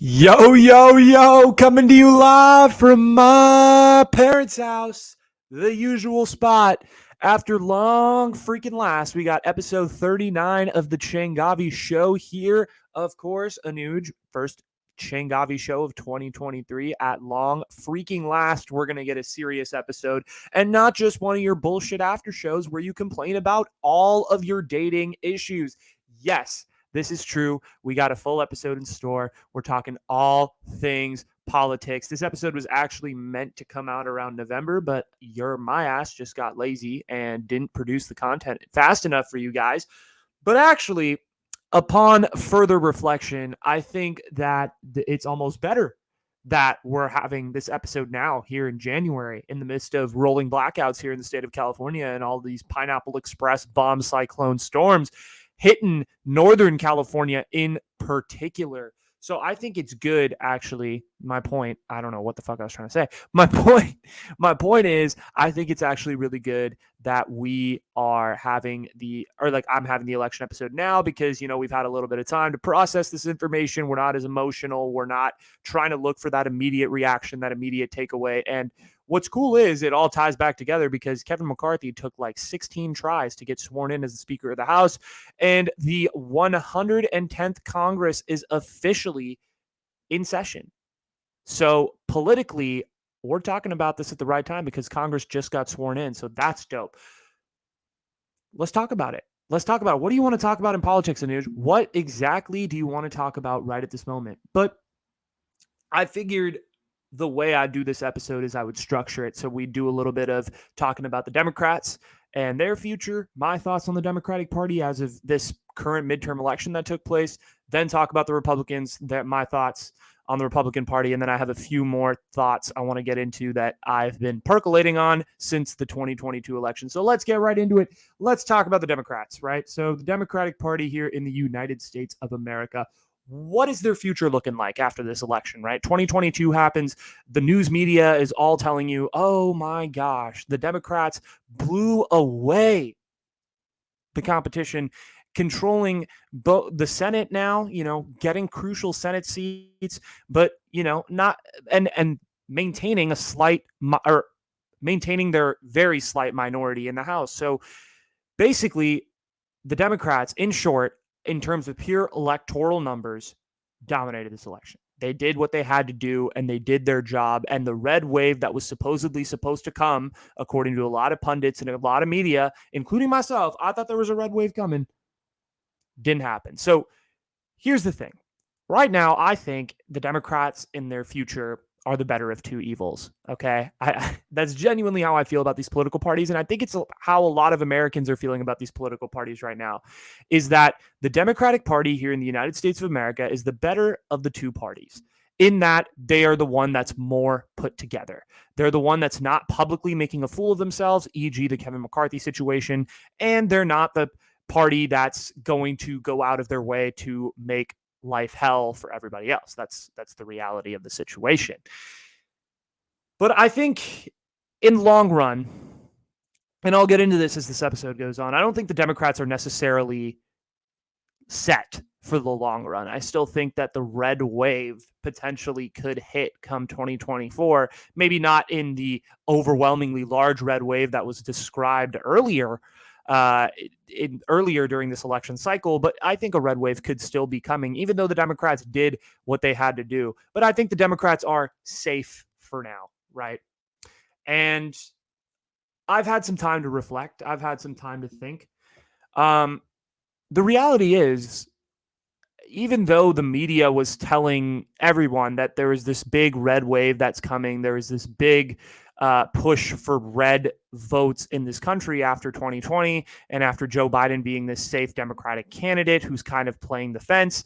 Yo, yo, yo, coming to you live from my parents' house, the usual spot. After long freaking last, we got episode 39 of the Changavi Show here. Of course, Anuj, first Changavi Show of 2023. At long freaking last, we're going to get a serious episode and not just one of your bullshit after shows where you complain about all of your dating issues. Yes, this is true. We got a full episode in store. We're talking all things politics. This episode was actually meant to come out around November, but my ass just got lazy and didn't produce the content fast enough for you guys. But actually, upon further reflection, I think that it's almost better that we're having this episode now here in January in the midst of rolling blackouts here in the state of California and all these Pineapple Express bomb cyclone storms hitting Northern California in particular. So I think it's good, actually. My point, I don't know what the fuck I was trying to say. My point is, I think it's actually really good that we are having I'm having the election episode now because, we've had a little bit of time to process this information. We're not as emotional. We're not trying to look for that immediate reaction, that immediate takeaway. And what's cool is it all ties back together because Kevin McCarthy took like 16 tries to get sworn in as the Speaker of the House, and the 110th Congress is officially in session. So politically, we're talking about this at the right time because Congress just got sworn in. So that's dope. Let's talk about it. What do you want to talk about in politics, Anuj? What exactly do you want to talk about right at this moment? But I figured the way I do this episode is I would structure it so we do a little bit of talking about the Democrats and their future, my thoughts on the Democratic Party as of this current midterm election that took place, then talk about the Republicans, my thoughts on the Republican Party, and then I have a few more thoughts I want to get into that I've been percolating on since the 2022 election. So let's get right into it. Let's talk about the Democrats, right? So the Democratic Party here in the United States of America. What is their future looking like after this election, right? 2022 happens. The news media is all telling you, oh my gosh, the Democrats blew away the competition, controlling the Senate now, getting crucial Senate seats, but, not and maintaining maintaining their very slight minority in the House. So basically, the Democrats, in short, in terms of pure electoral numbers, dominated this election. They did what they had to do, and they did their job. And the red wave that was supposedly supposed to come, according to a lot of pundits and a lot of media, including myself, I thought there was a red wave coming. Didn't happen. So here's the thing. Right now, I think the Democrats in their future are the better of two evils. Okay. That's genuinely how I feel about these political parties. And I think it's how a lot of Americans are feeling about these political parties right now, is that the Democratic Party here in the United States of America is the better of the two parties in that they are the one that's more put together. They're the one that's not publicly making a fool of themselves, e.g. the Kevin McCarthy situation. And they're not the party that's going to go out of their way to make life hell for everybody else. That's the reality of the situation. But I think in the long run, and I'll get into this as this episode goes on, I don't think the Democrats are necessarily set for the long run. I still think that the red wave potentially could hit come 2024, maybe not in the overwhelmingly large red wave that was described earlier during this election cycle, but I think a red wave could still be coming, even though the Democrats did what they had to do. But I think the Democrats are safe for now, right? And I've had some time to reflect. I've had some time to think. The reality is, even though the media was telling everyone that there is this big red wave that's coming, there is this big push for red votes in this country after 2020 and after Joe Biden being this safe Democratic candidate who's kind of playing the fence,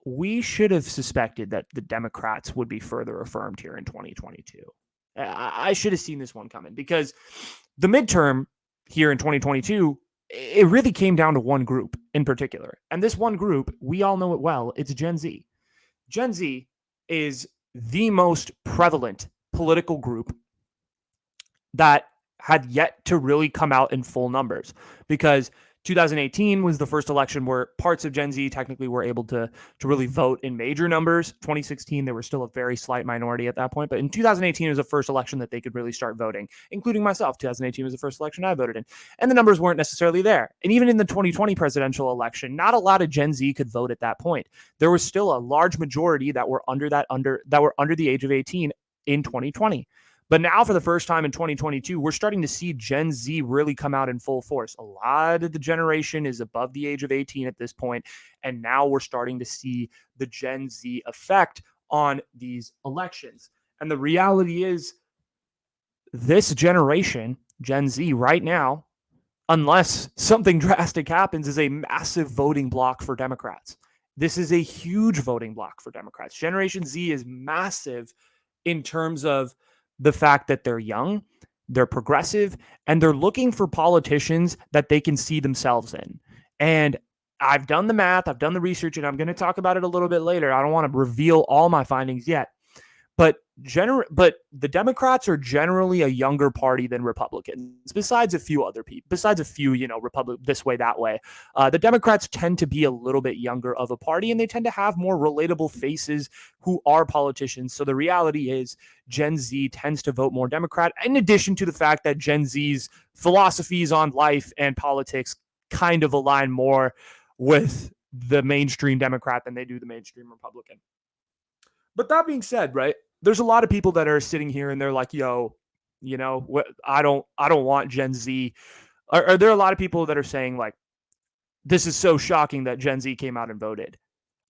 we should have suspected that the Democrats would be further affirmed here in 2022. I should have seen this one coming because the midterm here in 2022, it really came down to one group in particular. And this one group, we all know it well, it's Gen Z. Gen Z is the most prevalent political group that had yet to really come out in full numbers, because 2018 was the first election where parts of Gen Z technically were able to really vote in major numbers. 2016, they were still a very slight minority at that point. But in 2018, it was the first election that they could really start voting, including myself. 2018 was the first election I voted in. And the numbers weren't necessarily there. And even in the 2020 presidential election, not a lot of Gen Z could vote at that point. There was still a large majority that were under the age of 18 in 2020. But now, for the first time in 2022, we're starting to see Gen Z really come out in full force. A lot of the generation is above the age of 18 at this point, and now we're starting to see the Gen Z effect on these elections. And the reality is, this generation, Gen Z, right now, unless something drastic happens, is a massive voting block for Democrats. This is a huge voting block for Democrats. Generation Z is massive in terms of the fact that they're young, they're progressive, and they're looking for politicians that they can see themselves in. And I've done the math, I've done the research, and I'm going to talk about it a little bit later. I don't want to reveal all my findings yet. But the Democrats are generally a younger party than Republicans, besides a few other people, this way, that way. The Democrats tend to be a little bit younger of a party, and they tend to have more relatable faces who are politicians. So the reality is Gen Z tends to vote more Democrat, in addition to the fact that Gen Z's philosophies on life and politics kind of align more with the mainstream Democrat than they do the mainstream Republican. But that being said, right, there's a lot of people that are sitting here and they're like, yo, I don't want Gen Z. Are there a lot of people that are saying, like, this is so shocking that Gen Z came out and voted?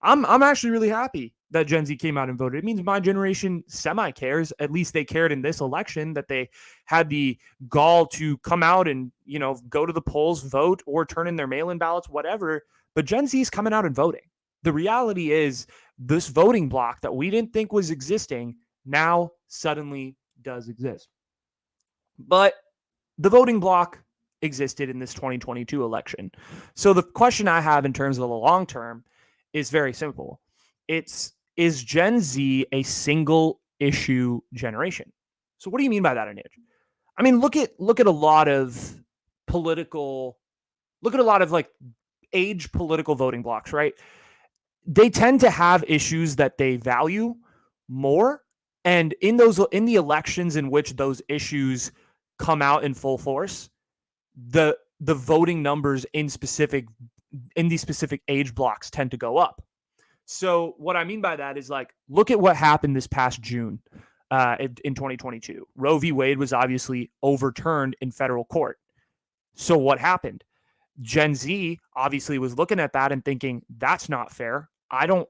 I'm actually really happy that Gen Z came out and voted. It means my generation semi cares. At least they cared in this election, that they had the gall to come out and, go to the polls, vote, or turn in their mail-in ballots, whatever. But Gen Z is coming out and voting. The reality is, this voting block that we didn't think was existing now suddenly does exist. But the voting block existed in this 2022 election. So the question I have in terms of the long term is very simple. Is Gen Z a single issue generation? So what do you mean by that, Anuj? I mean, look at a lot of like age political voting blocks, right? They tend to have issues that they value more. And in the elections in which those issues come out in full force, the voting numbers in these specific age blocks tend to go up. So what I mean by that is, like, look at what happened this past June in 2022. Roe v. Wade was obviously overturned in federal court. So what happened? Gen Z obviously was looking at that and thinking, that's not fair. I don't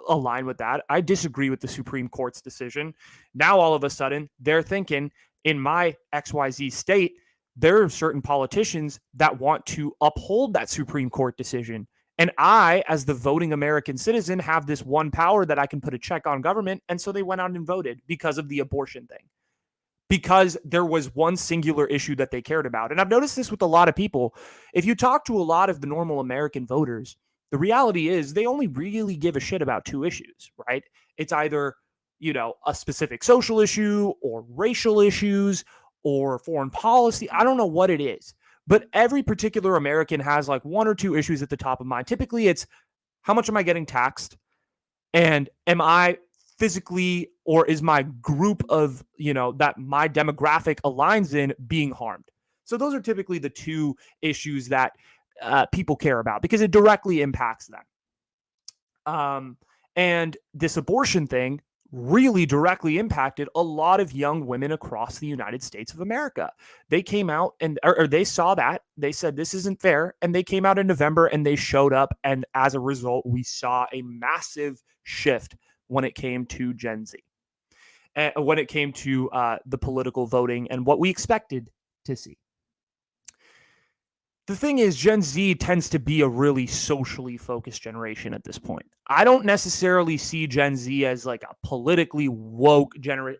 align with that. I disagree with the Supreme Court's decision. Now, all of a sudden, they're thinking, in my XYZ state, there are certain politicians that want to uphold that Supreme Court decision. And I, as the voting American citizen, have this one power that I can put a check on government. And so they went out and voted because of the abortion thing, because there was one singular issue that they cared about. And I've noticed this with a lot of people. If you talk to a lot of the normal American voters, the reality is they only really give a shit about two issues, right? It's either, a specific social issue or racial issues or foreign policy. I don't know what it is, but every particular American has like one or two issues at the top of mind. Typically, it's how much am I getting taxed? And am I physically, or is my group of, that my demographic aligns in, being harmed? So those are typically the two issues that people care about because it directly impacts them. And this abortion thing really directly impacted a lot of young women across the United States of America. They came out or they saw that. They said, this isn't fair. And they came out in November and they showed up. And as a result, we saw a massive shift when it came to Gen Z, and when it came to the political voting and what we expected to see. The thing is, Gen Z tends to be a really socially focused generation at this point. I don't necessarily see Gen Z as like a politically woke generation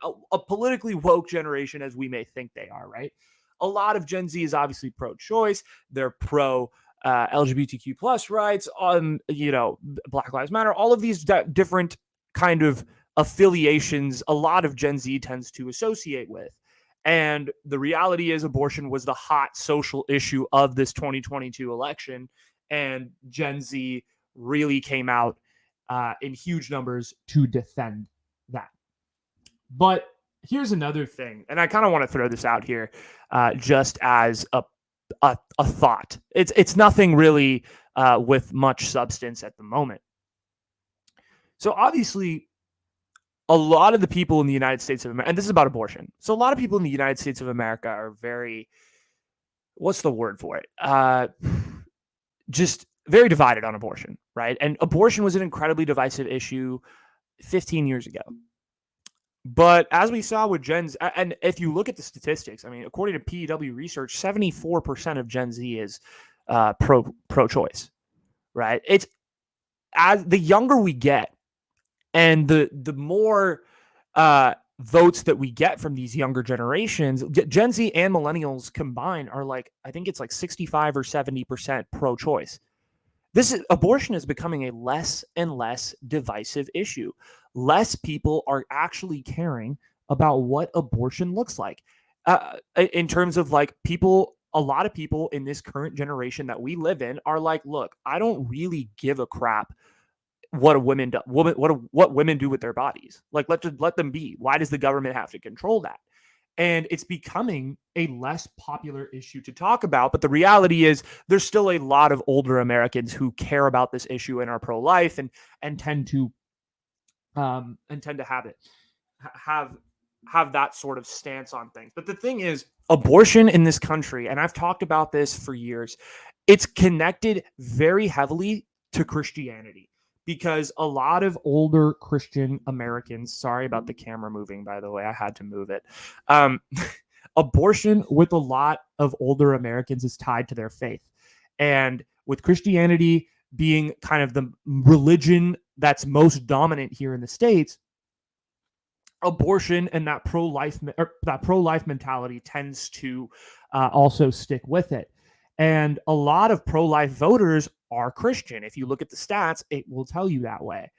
as we may think they are, right? A lot of Gen Z is obviously pro-choice. They're pro LGBTQ plus rights, Black Lives Matter, all of these different kind of affiliations a lot of Gen Z tends to associate with. And the reality is abortion was the hot social issue of this 2022 election. And Gen Z really came out in huge numbers to defend that. But here's another thing, and I kind of want to throw this out here just as a thought. It's nothing really with much substance at the moment. So obviously, a lot of the people in the United States of America, and this is about abortion. So a lot of people in the United States of America are very, what's the word for it? Just very divided on abortion, right? And abortion was an incredibly divisive issue 15 years ago. But as we saw with Gen Z, and if you look at the statistics, I mean, according to PEW research, 74% of Gen Z is pro-choice, right? It's as the younger we get, and the more votes that we get from these younger generations, Gen Z and millennials combined are like, I think it's like 65 or 70% pro-choice. Abortion is becoming a less and less divisive issue. Less people are actually caring about what abortion looks like. In terms of like people, a lot of people in this current generation that we live in are like, look, I don't really give a crap what women do with their bodies. Like, let them be. Why does the government have to control that? And it's becoming a less popular issue to talk about. But the reality is there's still a lot of older Americans who care about this issue and are pro-life and tend to have that sort of stance on things. But the thing is, abortion in this country, and I've talked about this for years, it's connected very heavily to Christianity. Because a lot of older Christian Americans, sorry about the camera moving, by the way, I had to move it. Abortion with a lot of older Americans is tied to their faith. And with Christianity being kind of the religion that's most dominant here in the States, abortion and that pro-life mentality tends to also stick with it. And a lot of pro-life voters are Christian. If you look at the stats, it will tell you that way.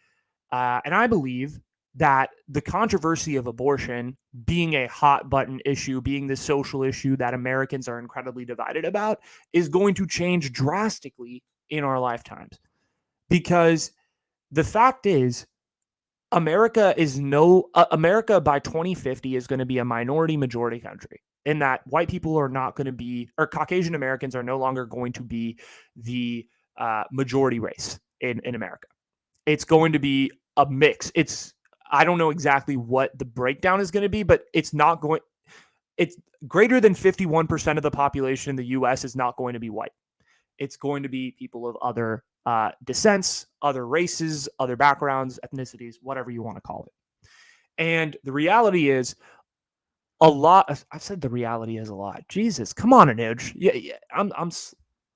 And I believe that the controversy of abortion being a hot button issue, being the social issue that Americans are incredibly divided about, is going to change drastically in our lifetimes. Because the fact is, America by 2050 is going to be a minority majority country, in that white people are not going to be, or Caucasian Americans are no longer going to be the majority race in America. It's going to be a mix. I don't know exactly what the breakdown is going to be, but it's greater than 51% of the population in the US is not going to be white. It's going to be people of other descents, other races, other backgrounds, ethnicities, whatever you want to call it. And the reality is I've said the reality is a lot. Jesus, come on, Anuj. Yeah,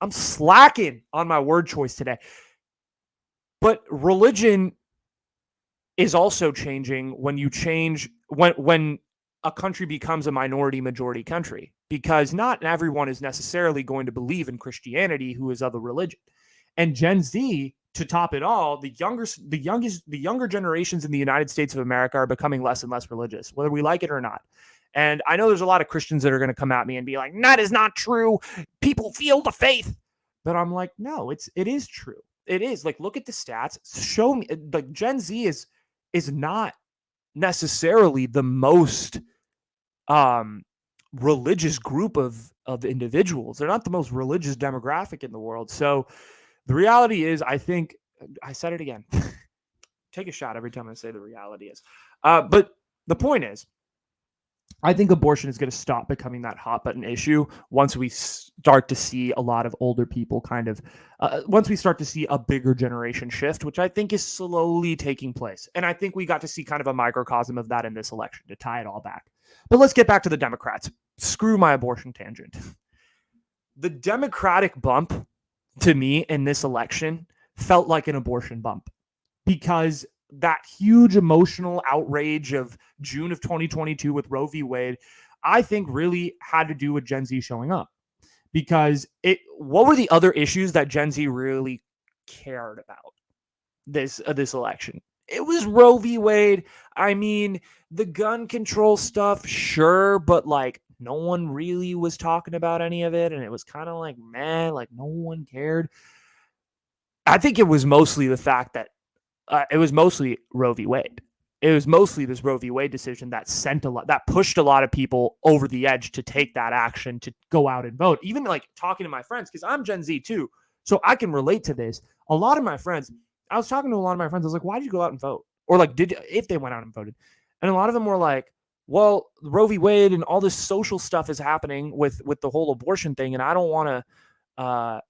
I'm slacking on my word choice today. But religion is also changing when a country becomes a minority majority country, because not everyone is necessarily going to believe in Christianity who is of a religion. And Gen Z, to top it all, the younger generations in the United States of America are becoming less and less religious, whether we like it or not. And I know there's a lot of Christians that are going to come at me and be like, that is not true. People feel the faith. But I'm like, no, it is true. It is. Like, look at the stats. Show me. Like, Gen Z is not necessarily the most religious group of individuals. They're not the most religious demographic in the world. So the reality is, I think, I said it again. Take a shot every time I say the reality is. But the point is, I think abortion is going to stop becoming that hot button issue once we start to see a lot of older people once we start to see a bigger generation shift, which I think is slowly taking place. And I think we got to see kind of a microcosm of that in this election to tie it all back. But let's get back to the Democrats. Screw my abortion tangent. The Democratic bump to me in this election felt like an abortion bump, because that huge emotional outrage of June of 2022 with Roe v. Wade, I think really had to do with Gen Z showing up. Because what were the other issues that Gen Z really cared about this election? it was Roe v. Wade. I mean, the gun control stuff, sure, but like no one really was talking about any of it. And it was kind of like, man, like no one cared. I think it was mostly the fact that it was mostly Roe v. Wade. It was mostly this Roe v. Wade decision that that pushed a lot of people over the edge to take that action, to go out and vote. Even like talking to my friends, because I'm Gen Z too, so I can relate to this. A lot of my friends, I was talking to a lot of my friends. I was like, "Why did you go out and vote?" Or like, if they went out and voted, and a lot of them were like, "Well, Roe v. Wade and all this social stuff is happening with the whole abortion thing, and I don't want to."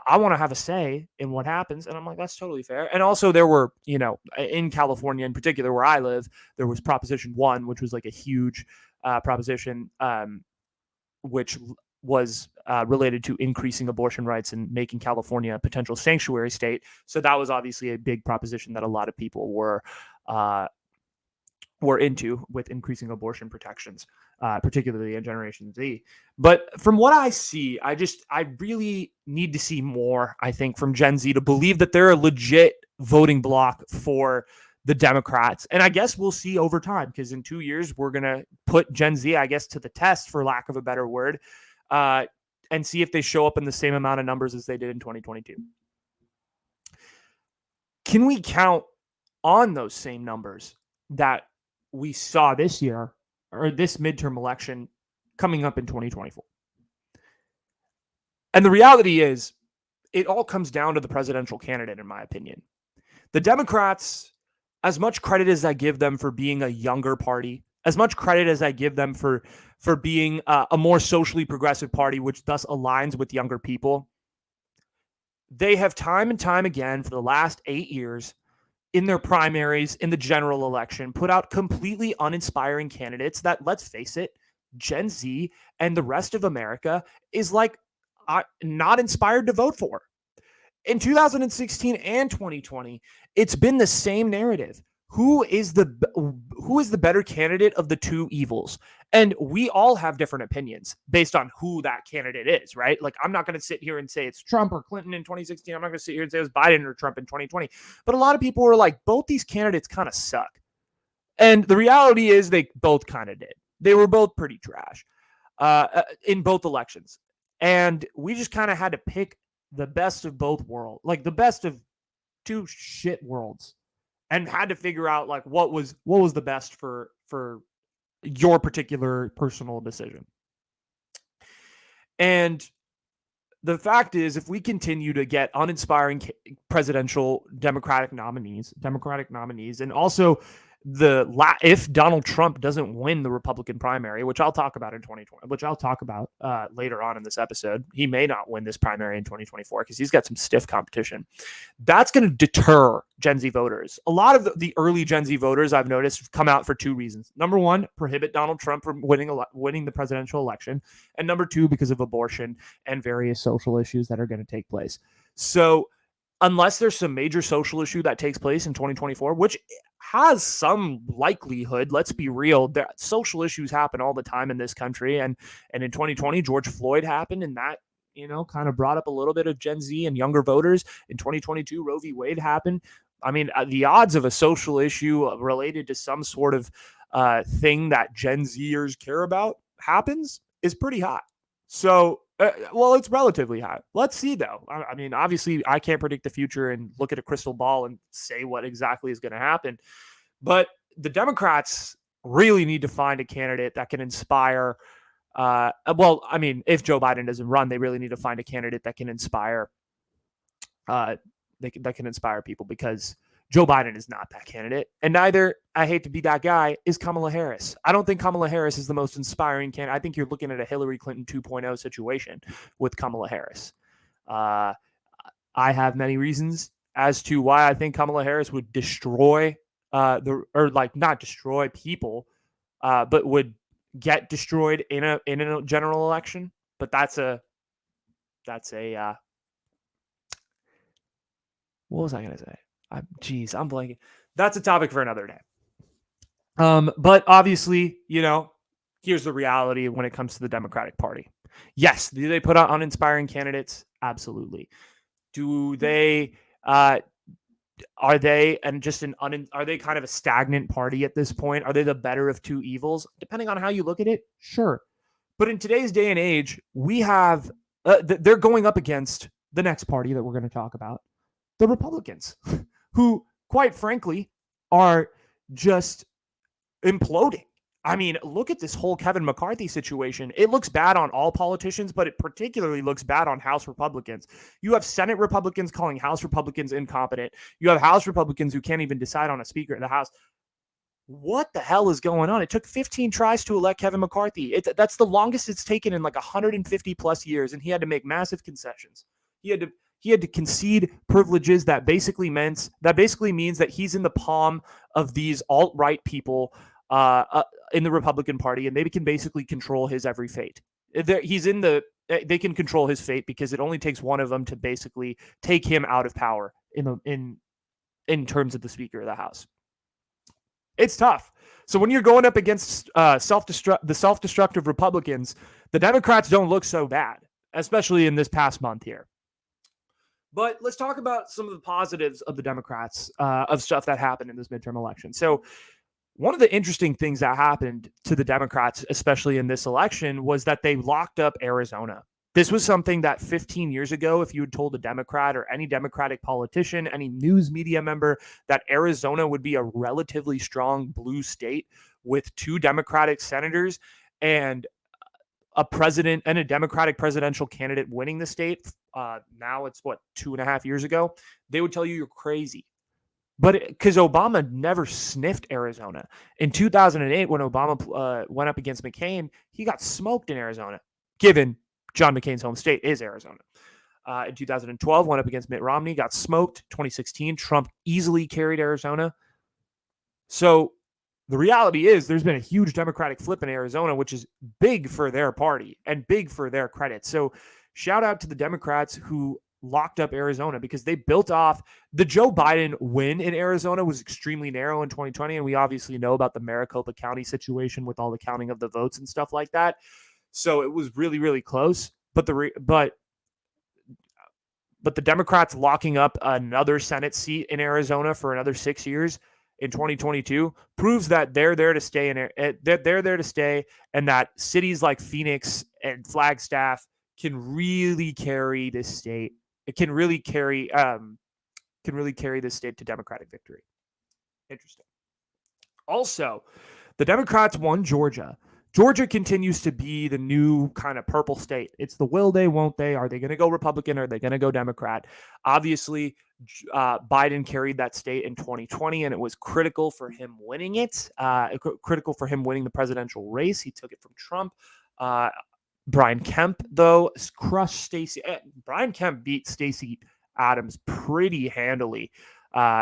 I want to have a say in what happens. And I'm like, that's totally fair. And also there were, in California in particular, where I live, there was Proposition 1, which was like a huge proposition, which was related to increasing abortion rights and making California a potential sanctuary state. So that was obviously a big proposition that a lot of people were into, with increasing abortion protections, particularly in Generation Z. But from what I see, I really need to see more, I think, from Gen Z to believe that they're a legit voting bloc for the Democrats. And I guess we'll see over time, because in 2 years, we're going to put Gen Z, I guess, to the test, for lack of a better word, and see if they show up in the same amount of numbers as they did in 2022. Can we count on those same numbers that we saw this year, or this midterm election coming up in 2024? And the reality is, it all comes down to the presidential candidate, in my opinion. The Democrats, as much credit as I give them for being a younger party, as much credit as I give them for being a more socially progressive party, which thus aligns with younger people, they have time and time again for the last 8 years, in their primaries, in the general election, put out completely uninspiring candidates that, let's face it, Gen Z and the rest of America is like not inspired to vote for. In 2016 and 2020, it's been the same narrative. Who is the better candidate of the two evils? And we all have different opinions based on who that candidate is, right? Like, I'm not going to sit here and say it's Trump or Clinton in 2016. I'm not going to sit here and say it was Biden or Trump in 2020. But a lot of people were like, both these candidates kind of suck. And the reality is they both kind of did. They were both pretty trash in both elections. And we just kind of had to pick the best of both worlds, like the best of two shit worlds, and had to figure out like what was the best for your particular personal decision. And the fact is, if we continue to get uninspiring presidential Democratic nominees, and also if Donald Trump doesn't win the Republican primary, which I'll talk about in 2020, which I'll talk about later on in this episode, he may not win this primary in 2024 because he's got some stiff competition. That's going to deter Gen Z voters. A lot of the early Gen Z voters, I've noticed, have come out for two reasons. Number one, prohibit Donald Trump from winning the presidential election. And number two, because of abortion and various social issues that are going to take place. So unless there's some major social issue that takes place in 2024, which has some likelihood, let's be real, social issues happen all the time in this country. And in 2020, George Floyd happened, and that, kind of brought up a little bit of Gen Z and younger voters. In 2022, Roe v. Wade happened. I mean, the odds of a social issue related to some sort of thing that Gen Zers care about happens is pretty high. So, it's relatively high. Let's see, though. I mean, obviously, I can't predict the future and look at a crystal ball and say what exactly is going to happen. But the Democrats really need to find a candidate that can inspire. If Joe Biden doesn't run, they really need to find a candidate that can inspire. That can inspire people, because Joe Biden is not that candidate. And neither, I hate to be that guy, is Kamala Harris. I don't think Kamala Harris is the most inspiring candidate. I think you're looking at a Hillary Clinton 2.0 situation with Kamala Harris. I have many reasons as to why I think Kamala Harris would destroy not destroy people, but would get destroyed in a general election. But that's a what was I going to say? I'm blanking. That's a topic for another day. But obviously, here's the reality when it comes to the Democratic Party. Yes, do they put out uninspiring candidates? Absolutely. Do they Are they are they kind of a stagnant party at this point? Are they the better of two evils? Depending on how you look at it, sure. But in today's day and age, we have they're going up against the next party that we're going to talk about, the Republicans, who, quite frankly, are just imploding. I mean, look at this whole Kevin McCarthy situation. It looks bad on all politicians, but it particularly looks bad on House Republicans. You have Senate Republicans calling House Republicans incompetent. You have House Republicans who can't even decide on a Speaker of the House. What the hell is going on? It took 15 tries to elect Kevin McCarthy. That's the longest it's taken in like 150 plus years, and he had to make massive concessions. He had to concede privileges that basically means that he's in the palm of these alt-right people in the Republican Party, and they can basically control his every fate. They can control his fate because it only takes one of them to basically take him out of power in terms of the Speaker of the House. It's tough. So when you're going up against the self-destructive Republicans, the Democrats don't look so bad, especially in this past month here. But let's talk about some of the positives of the Democrats, of stuff that happened in this midterm election. So one of the interesting things that happened to the Democrats, especially in this election, was that they locked up Arizona. This was something that 15 years ago, if you had told a Democrat or any Democratic politician, any news media member, that Arizona would be a relatively strong blue state with 2 Democratic senators and a president and a Democratic presidential candidate winning the state, now it's 2.5 years ago, they would tell you you're crazy. But because Obama never sniffed Arizona. In 2008, when Obama went up against McCain, he got smoked in Arizona, given John McCain's home state is Arizona. In 2012, went up against Mitt Romney, got smoked. 2016, Trump easily carried Arizona. So the reality is there's been a huge Democratic flip in Arizona, which is big for their party and big for their credit. So shout out to the Democrats who locked up Arizona, because they built off the Joe Biden win in Arizona was extremely narrow in 2020. And we obviously know about the Maricopa County situation with all the counting of the votes and stuff like that. So it was really, really close. But the Democrats locking up another Senate seat in Arizona for another 6 years in 2022 proves that they're there to stay they're there to stay, and that cities like Phoenix and Flagstaff can really carry this state. It can really carry this state to Democratic victory. Interesting. Also, the Democrats won Georgia. Georgia continues to be the new kind of purple state. It's the will they, won't they? Are they going to go Republican? Or are they going to go Democrat? Obviously, Biden carried that state in 2020, and it was critical for him winning it, critical for him winning the presidential race. He took it from Trump. Brian Kemp, though, crushed Stacey. Brian Kemp beat Stacey Adams pretty handily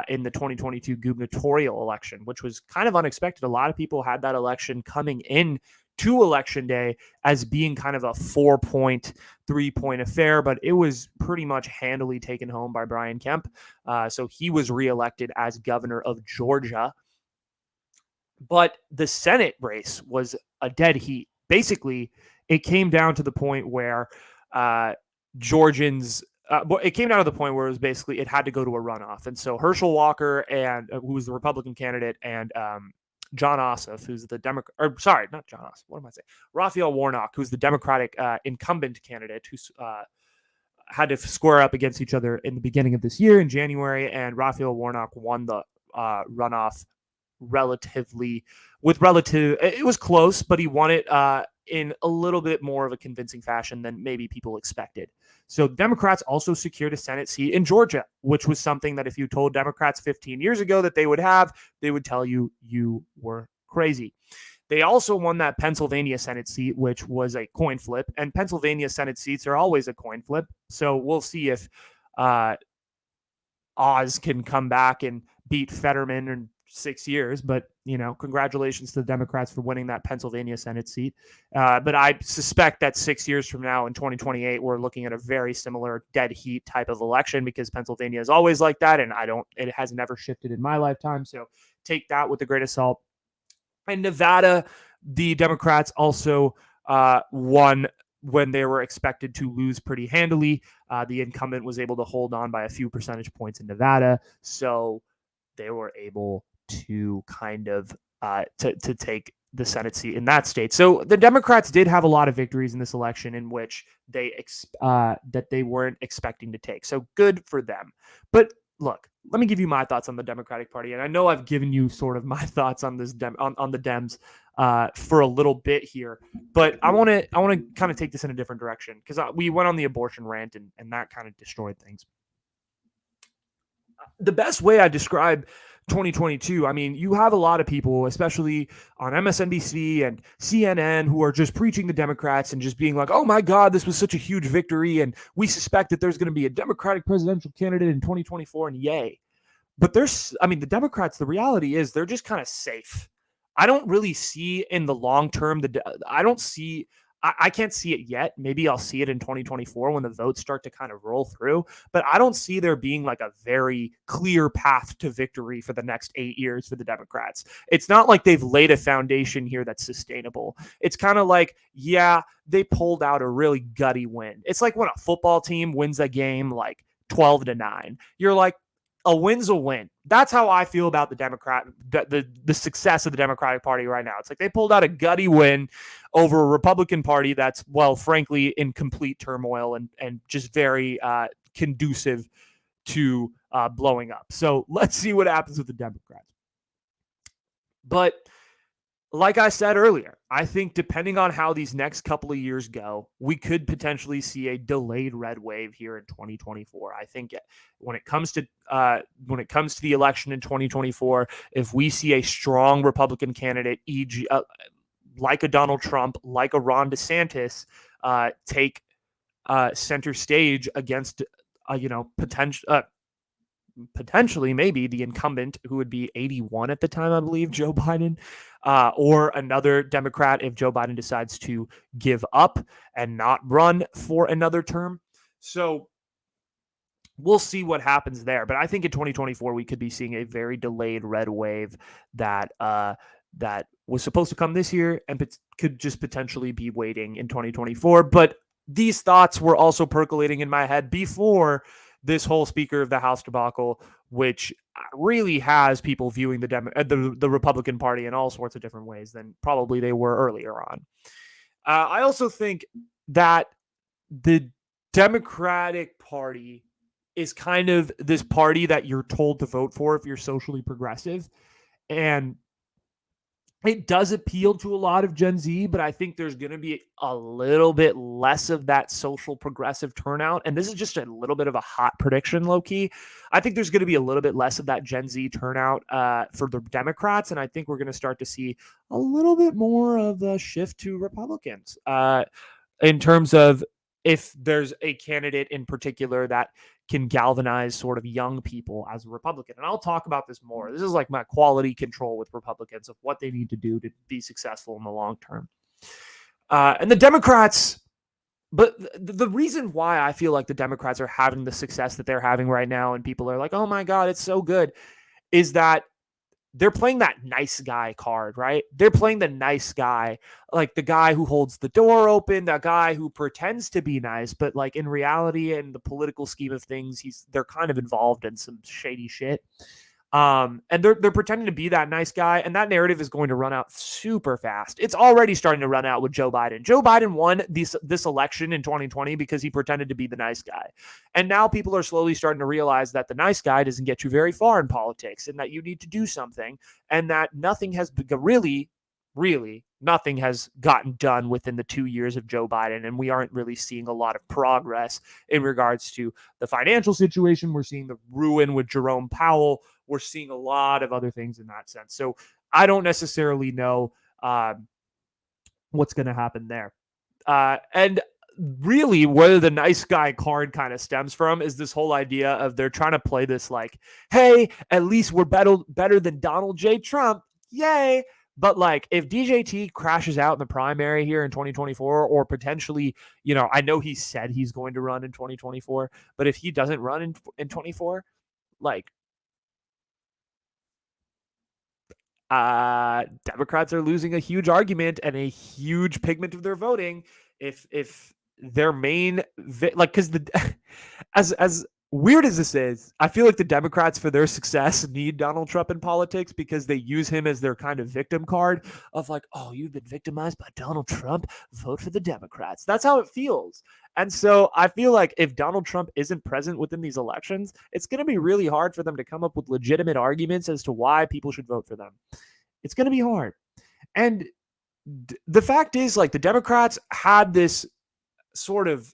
in the 2022 gubernatorial election, which was kind of unexpected. A lot of people had that election coming in to Election Day as being kind of a 4-point, 3-point affair, but it was pretty much handily taken home by Brian Kemp. So he was reelected as governor of Georgia. But the Senate race was a dead heat. Basically, it came down to the point where Georgians, it came down to the point where it was basically, it had to go to a runoff. And so Herschel Walker, and who was the Republican candidate, and John Ossoff, who's the Democrat, or sorry, not John Ossoff, what am I saying? Raphael Warnock, who's the Democratic incumbent candidate, who had to square up against each other in the beginning of this year in January, and Raphael Warnock won the runoff it was close, but he won it in a little bit more of a convincing fashion than maybe people expected. So Democrats also secured a Senate seat in Georgia, which was something that if you told Democrats 15 years ago that they would have, they would tell you you were crazy. They also won that Pennsylvania Senate seat, which was a coin flip, and Pennsylvania Senate seats are always a coin flip. So we'll see if Oz can come back and beat Fetterman in 6 years, but congratulations to the Democrats for winning that Pennsylvania Senate seat. But I suspect that 6 years from now in 2028, we're looking at a very similar dead heat type of election, because Pennsylvania is always like that. And it has never shifted in my lifetime. So take that with a grain of salt. And Nevada, the Democrats also won when they were expected to lose pretty handily. The incumbent was able to hold on by a few percentage points in Nevada, so they were able to kind of to take the Senate seat in that state. So the Democrats did have a lot of victories in this election in which that they weren't expecting to take. So good for them. But look, let me give you my thoughts on the Democratic Party, and I know I've given you sort of my thoughts on this on the Dems for a little bit here, but I want to kind of take this in a different direction because we went on the abortion rant and that kind of destroyed things. The best way I describe 2022, I mean, you have a lot of people, especially on MSNBC and CNN, who are just preaching the Democrats and just being like, oh my God, this was such a huge victory. And we suspect that there's going to be a Democratic presidential candidate in 2024, and yay. But the Democrats, the reality is they're just kind of safe. I don't really see in the long term, I can't see it yet. Maybe I'll see it in 2024 when the votes start to kind of roll through. But I don't see there being like a very clear path to victory for the next 8 years for the Democrats. It's not like they've laid a foundation here that's sustainable. It's kind of like, yeah, they pulled out a really gutty win. It's like when a football team wins a game like 12-9. You're like, a win's a win. That's how I feel about the success of the Democratic Party right now. It's like they pulled out a gutty win over a Republican Party that's, well, frankly, in complete turmoil and just very conducive to blowing up. So let's see what happens with the Democrats. But like I said earlier, I think depending on how these next couple of years go, we could potentially see a delayed red wave here in 2024. I think when it comes to the election in 2024, if we see a strong Republican candidate, e.g., like a Donald Trump, like a Ron DeSantis, take center stage against potentially maybe the incumbent, who would be 81 at the time, I believe, Joe Biden, or another Democrat if Joe Biden decides to give up and not run for another term. So we'll see what happens there. But I think in 2024, we could be seeing a very delayed red wave that was supposed to come this year and could just potentially be waiting in 2024. But these thoughts were also percolating in my head before this whole Speaker of the House debacle, which really has people viewing the Republican Party in all sorts of different ways than probably they were earlier on. I also think that the Democratic Party is kind of this party that you're told to vote for if you're socially progressive. And it does appeal to a lot of Gen Z, but I think there's going to be a little bit less of that social progressive turnout. And this is just a little bit of a hot prediction, low key. I think there's going to be a little bit less of that Gen Z turnout for the Democrats. And I think we're going to start to see a little bit more of a shift to Republicans in terms of if there's a candidate in particular that can galvanize sort of young people as a Republican. And I'll talk about this more. This is like my quality control with Republicans of what they need to do to be successful in the long term. And the Democrats, but the reason why I feel like the Democrats are having the success that they're having right now and people are like, oh my God, it's so good, is that they're playing that nice guy card, right? They're playing the nice guy, like the guy who holds the door open, the guy who pretends to be nice, but like in reality and the political scheme of things, they're kind of involved in some shady shit. And they're pretending to be that nice guy, and that narrative is going to run out super fast. It's already starting to run out with Joe Biden. Joe Biden won this election in 2020 because he pretended to be the nice guy. And now people are slowly starting to realize that the nice guy doesn't get you very far in politics and that you need to do something, and that nothing has really nothing has gotten done within the 2 years of Joe Biden. And we aren't really seeing a lot of progress in regards to the financial situation. We're seeing the ruin with Jerome Powell. We're seeing a lot of other things in that sense. So I don't necessarily know what's going to happen there. And really where the nice guy card kind of stems from is this whole idea of they're trying to play this like, hey, at least we're better than Donald J. Trump. Yay. But like if DJT crashes out in the primary here in 2024, or potentially, I know he said he's going to run in 2024, but if he doesn't run in 24, like Democrats are losing a huge argument and a huge pigment of their voting if their main because as weird as this is, I feel like the Democrats for their success need Donald Trump in politics because they use him as their kind of victim card of like, oh, you've been victimized by Donald Trump, vote for the Democrats. That's how it feels. And so I feel like if Donald Trump isn't present within these elections, it's going to be really hard for them to come up with legitimate arguments as to why people should vote for them. It's going to be hard. And the fact is, like, the Democrats had this sort of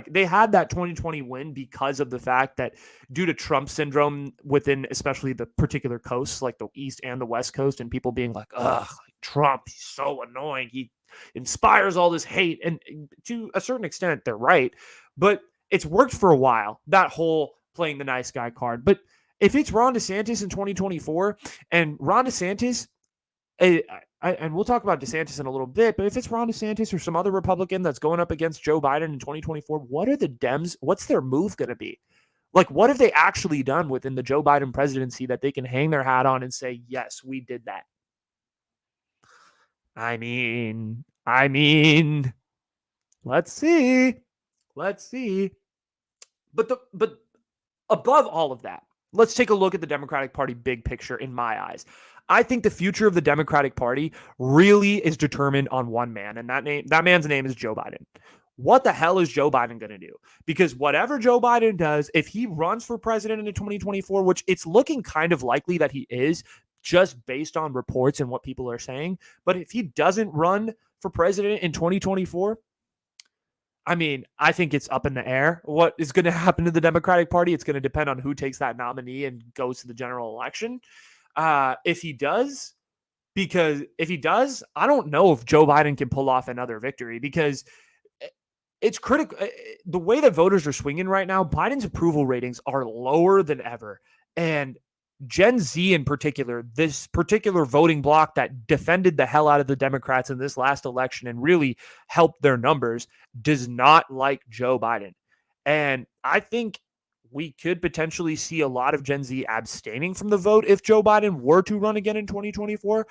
they had that 2020 win because of the fact that due to Trump syndrome within especially the particular coasts, like the East and the West Coast, and people being like, ugh, Trump, he's so annoying. He inspires all this hate. And to a certain extent, they're right. But it's worked for a while, that whole playing the nice guy card. But if it's Ron DeSantis in 2024 and Ron DeSantis, and we'll talk about DeSantis in a little bit, but if it's Ron DeSantis or some other Republican that's going up against Joe Biden in 2024, what are the Dems? What's their move going to be? Like, what have they actually done within the Joe Biden presidency that they can hang their hat on and say, yes, we did that? I mean, let's see. But above all of that, let's take a look at the Democratic Party big picture in my eyes. I think the future of the Democratic Party really is determined on one man, and that man's name is Joe Biden. What the hell is Joe Biden going to do? Because whatever Joe Biden does, if he runs for president in 2024, which it's looking kind of likely that he is, just based on reports and what people are saying, but if he doesn't run for president in 2024, I mean, I think it's up in the air. What is going to happen to the Democratic Party? It's going to depend on who takes that nominee and goes to the general election. If he does, I don't know if Joe Biden can pull off another victory because it's critical. The way that voters are swinging right now, Biden's approval ratings are lower than ever. And Gen Z in particular, this particular voting bloc that defended the hell out of the Democrats in this last election and really helped their numbers, does not like Joe Biden. And I think we could potentially see a lot of Gen Z abstaining from the vote if Joe Biden were to run again in 2024.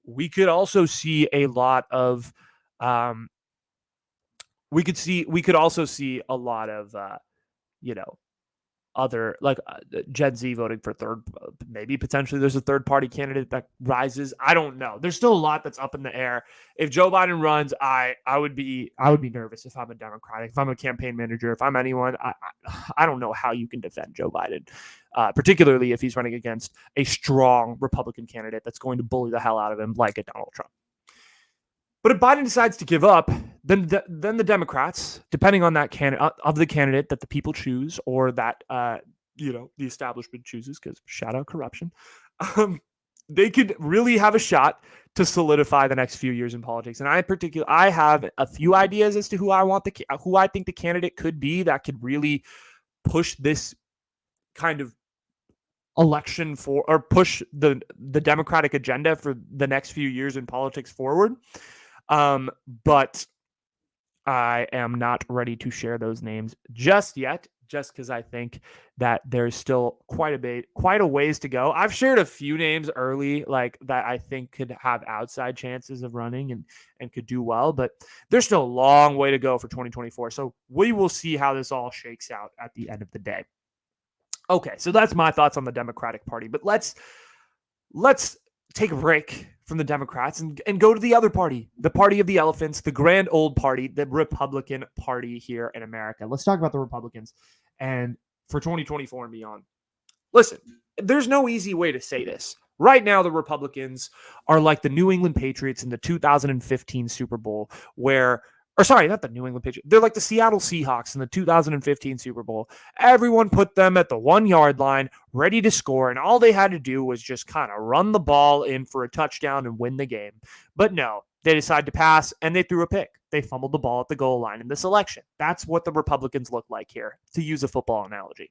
We could also see a lot of we could also see a lot of other Gen Z voting for third, maybe potentially there's a third party candidate that rises. I don't know. There's still a lot that's up in the air. If Joe Biden runs, I would be nervous if I'm a Democrat, if I'm a campaign manager, if I'm anyone. I don't know how you can defend Joe Biden, particularly if he's running against a strong Republican candidate that's going to bully the hell out of him like a Donald Trump. But if Biden decides to give up, then the Democrats, depending on that candidate that the people choose or that the establishment chooses, because shout out corruption, they could really have a shot to solidify the next few years in politics. And I have a few ideas as to who I think the candidate could be that could really push this kind of election for, or push the Democratic agenda for the next few years in politics forward. But I am not ready to share those names just yet, just because I think that there's still quite a ways to go. I've shared a few names early, like that I think could have outside chances of running and could do well, but there's still a long way to go for 2024. So we will see how this all shakes out at the end of the day. Okay, so that's my thoughts on the Democratic Party, but let's take a break from the Democrats and go to the other party, the party of the elephants, the grand old party, the Republican Party here in America. Let's talk about the Republicans and for 2024 and beyond. Listen, there's no easy way to say this. Right now, the Republicans are like the New England Patriots in the 2015 Super Bowl not the New England Patriots. They're like the Seattle Seahawks in the 2015 Super Bowl. Everyone put them at the 1 yard line, ready to score, and all they had to do was just kind of run the ball in for a touchdown and win the game. But no, they decided to pass, and they threw a pick. They fumbled the ball at the goal line in this election. That's what the Republicans look like here, to use a football analogy.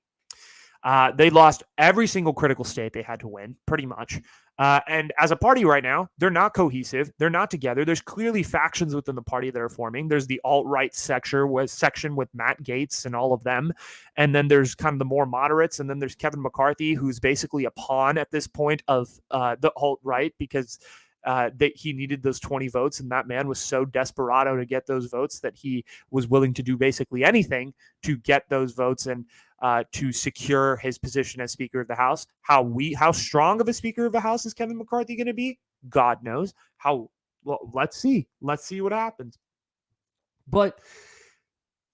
They lost every single critical state they had to win, pretty much. And as a party right now, they're not cohesive. They're not together. There's clearly factions within the party that are forming. There's the alt-right section with Matt Gaetz and all of them. And then there's kind of the more moderates. And then there's Kevin McCarthy, who's basically a pawn at this point of the alt-right, because that he needed those 20 votes, and that man was so desperado to get those votes that he was willing to do basically anything to get those votes and to secure his position as Speaker of the House. How strong of a Speaker of the House is Kevin McCarthy going to be? God knows. Well, let's see. Let's see what happens. But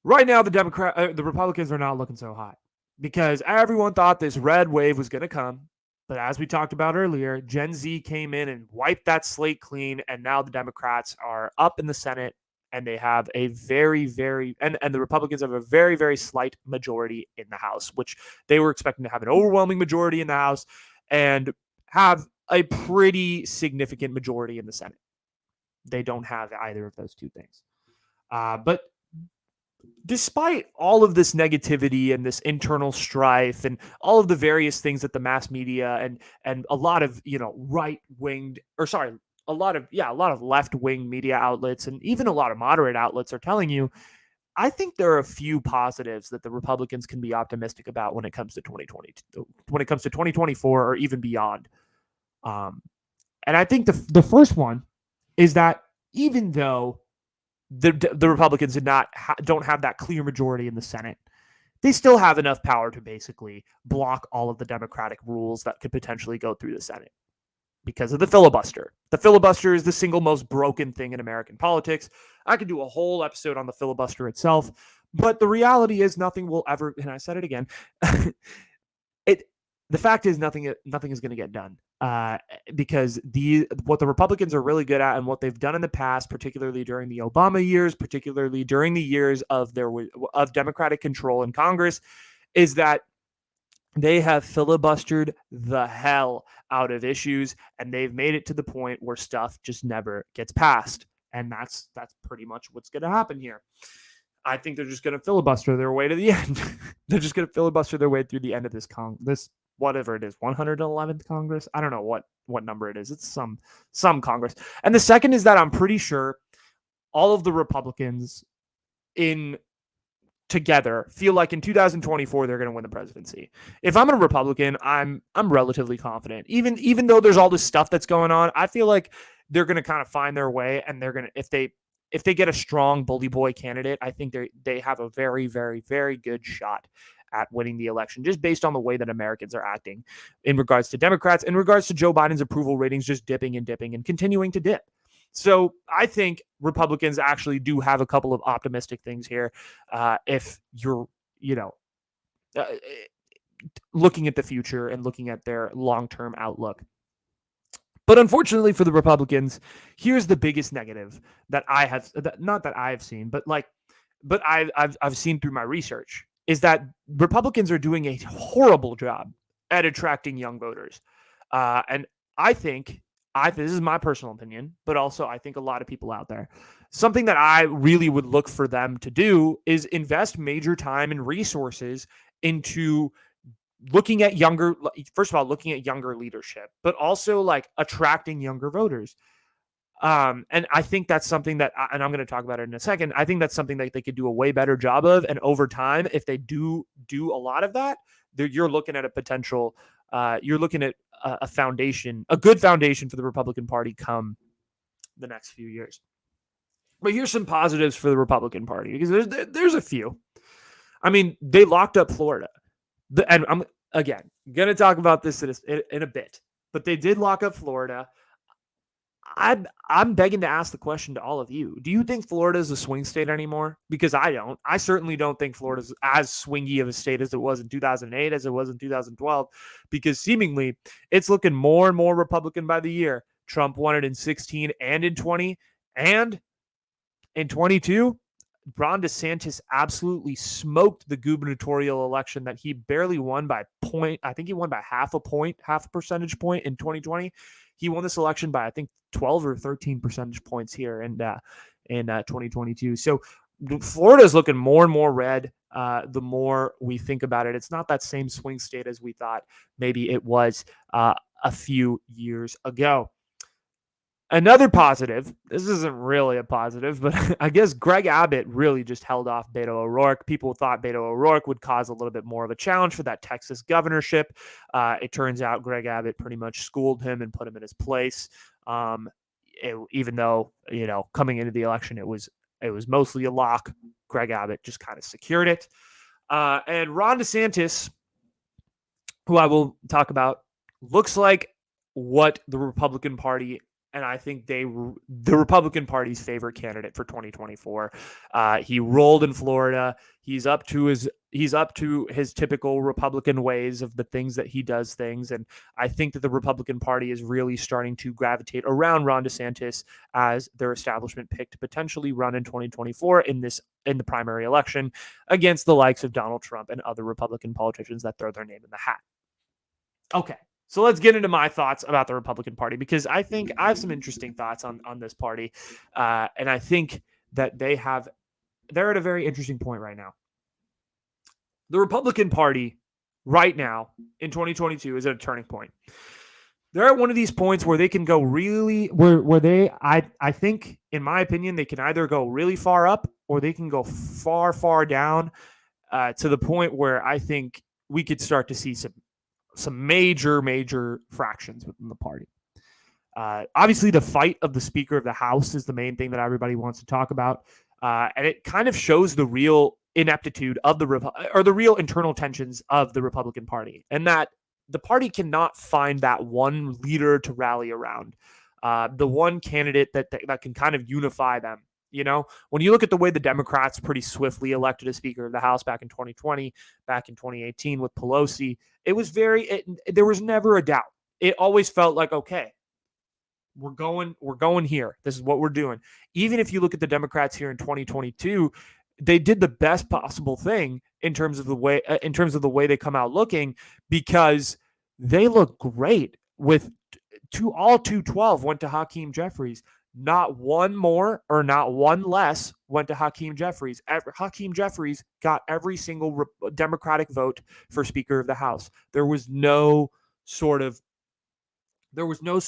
right now, the Republicans are not looking so hot because everyone thought this red wave was going to come. But as we talked about earlier, Gen Z came in and wiped that slate clean, and now the Democrats are up in the Senate, and they have a very, very, and the Republicans have a very, very slight majority in the House, which they were expecting to have an overwhelming majority in the House and have a pretty significant majority in the Senate. They don't have either of those two things. But despite all of this negativity and this internal strife and all of the various things that the mass media and a lot of right-winged, or sorry, a lot of left-wing media outlets and even a lot of moderate outlets are telling you, I think there are a few positives that the Republicans can be optimistic about when it comes to 2020, when it comes to 2024 or even beyond. And I think the first one is that even though the Republicans don't have that clear majority in the Senate, they still have enough power to basically block all of the Democratic rules that could potentially go through the Senate because of the filibuster. The filibuster is the single most broken thing in American politics. I could do a whole episode on the filibuster itself, but the reality is nothing will ever, and I said it again, the fact is nothing is going to get done because what the Republicans are really good at and what they've done in the past, particularly during the Obama years, particularly during the years of Democratic control in Congress, is that they have filibustered the hell out of issues, and they've made it to the point where stuff just never gets passed. And that's pretty much what's going to happen here. I think they're just going to filibuster their way to the end. They're just going to filibuster their way through the end of this whatever it is, 111th Congress. I don't know what number it is. It's some Congress. And the second is that I'm pretty sure all of the Republicans together feel like in 2024 they're going to win the presidency. If I'm a Republican, I'm relatively confident. Even though there's all this stuff that's going on, I feel like they're going to kind of find their way, and they're going to, if they get a strong bully boy candidate, I think they have a very, very, very good shot at winning the election, just based on the way that Americans are acting in regards to Democrats, in regards to Joe Biden's approval ratings just dipping and continuing to dip. So I think Republicans actually do have a couple of optimistic things here. If you're, looking at the future and looking at their long-term outlook. But unfortunately for the Republicans, here's the biggest negative that not that I've seen, but I've seen through my research, is that Republicans are doing a horrible job at attracting young voters. And I think, this is my personal opinion, but also I think a lot of people out there, something that I really would look for them to do is invest major time and resources into looking at younger leadership, but also like attracting younger voters. And I think that's something that, and I'm going to talk about it in a second, I think that's something that they could do a way better job of. And over time, if they do a lot of that, you're looking at a potential, you're looking at a good foundation for the Republican Party come the next few years. But here's some positives for the Republican Party, because there's a few. I mean, they locked up Florida. And I'm, again, going to talk about this in a bit, but they did lock up Florida. I'm begging to ask the question to all of you. Do you think Florida is a swing state anymore? Because I don't. I certainly don't think Florida's as swingy of a state as it was in 2008, as it was in 2012, because seemingly it's looking more and more Republican by the year. Trump won it in 16 and in 20, and in 22. Ron DeSantis absolutely smoked the gubernatorial election that he barely won by point. I think he won by half a percentage point in 2020. He won this election by, I think, 12 or 13 percentage points here in 2022. So Florida is looking more and more red. The more we think about it, it's not that same swing state as we thought maybe it was a few years ago. Another positive, this isn't really a positive, but I guess Greg Abbott really just held off Beto O'Rourke. People thought Beto O'Rourke would cause a little bit more of a challenge for that Texas governorship. It turns out Greg Abbott pretty much schooled him and put him in his place. Even though, coming into the election, it was mostly a lock. Greg Abbott just kind of secured it. And Ron DeSantis, who I will talk about, looks like what the Republican Party, and I think the Republican Party's favorite candidate for 2024. He rolled in Florida. He's up to his typical Republican ways of the things that he does things, and I think that the Republican Party is really starting to gravitate around Ron DeSantis as their establishment pick to potentially run in 2024 in the primary election against the likes of Donald Trump and other Republican politicians that throw their name in the hat. Okay, so let's get into my thoughts about the Republican Party, because I think I have some interesting thoughts on this party, and I think that they're at a very interesting point right now. The Republican Party right now in 2022 is at a turning point. They're at one of these points where they can go really where they I think, in my opinion, they can either go really far up or they can go far down, to the point where I think we could start to see some major fractions within the party. Obviously, the fight of the Speaker of the House is the main thing that everybody wants to talk about, and it kind of shows the real ineptitude of the real internal tensions of the Republican Party, and that the party cannot find that one leader to rally around, the one candidate that can kind of unify them. When you look at the way the Democrats pretty swiftly elected a Speaker of the House back in 2020, back in 2018 with Pelosi, there was never a doubt. It always felt like, okay, we're going here. This is what we're doing. Even if you look at the Democrats here in 2022, they did the best possible thing in terms of the way they come out looking, because they look great with all 212 went to Hakeem Jeffries. Not one more or not one less went to Hakeem Jeffries. Hakeem Jeffries got every single Democratic vote for Speaker of the House. There was no fight. There was no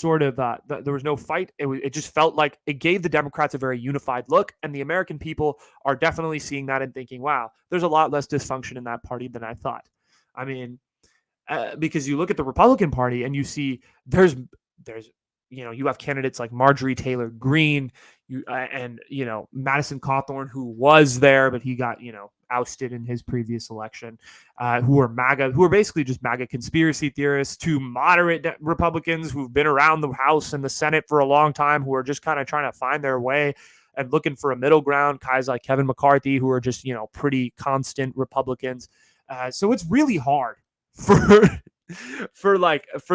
fight. It just felt like it gave the Democrats a very unified look, and the American people are definitely seeing that and thinking, wow, there's a lot less dysfunction in that party than I thought. I mean, because you look at the Republican Party and you see there's you have candidates like Marjorie Taylor Greene, and Madison Cawthorn, who was there, but he got ousted in his previous election, who are basically just MAGA conspiracy theorists, to moderate Republicans who've been around the House and the Senate for a long time, who are just kind of trying to find their way and looking for a middle ground. Guys like Kevin McCarthy, who are just pretty constant Republicans. So it's really hard for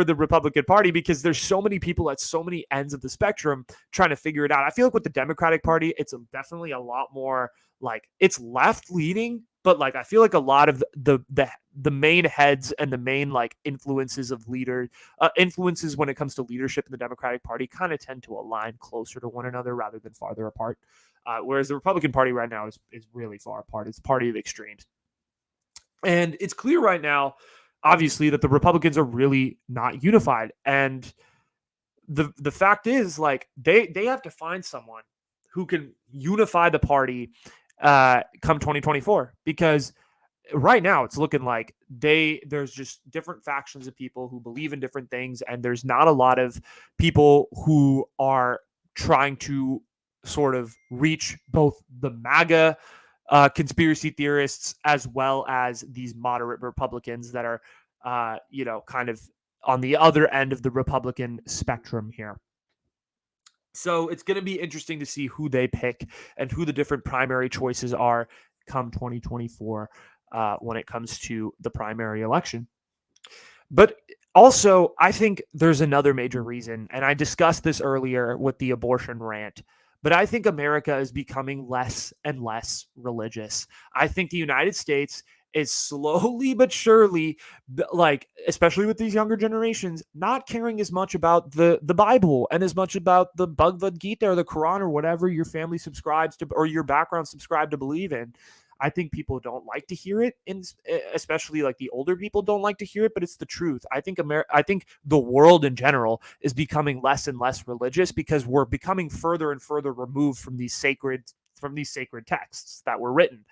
the Republican Party, because there's so many people at so many ends of the spectrum trying to figure it out. I feel like with the Democratic Party, it's definitely a lot more like it's left leaning, but like I feel like a lot of the main heads and the main like influences when it comes to leadership in the Democratic Party kind of tend to align closer to one another rather than farther apart. Whereas the Republican Party right now is really far apart. It's a party of extremes. And it's clear right now, obviously, that the Republicans are really not unified. And the fact is, like, they have to find someone who can unify the party come 2024, because right now it's looking like there's just different factions of people who believe in different things, and there's not a lot of people who are trying to sort of reach both the MAGA conspiracy theorists as well as these moderate Republicans that are kind of on the other end of the Republican spectrum here. So it's going to be interesting to see who they pick and who the different primary choices are come 2024 when it comes to the primary election. But also, I think there's another major reason, and I discussed this earlier with the abortion rant, but I think America is becoming less and less religious. I think the United States is slowly but surely, like, especially with these younger generations, not caring as much about the Bible and as much about the Bhagavad Gita or the Quran or whatever your family subscribes to or your background subscribe to believe in. I think people don't like to hear it, especially like the older people don't like to hear it, but it's the truth. I think the world in general is becoming less and less religious because we're becoming further and further removed from these sacred texts that were written.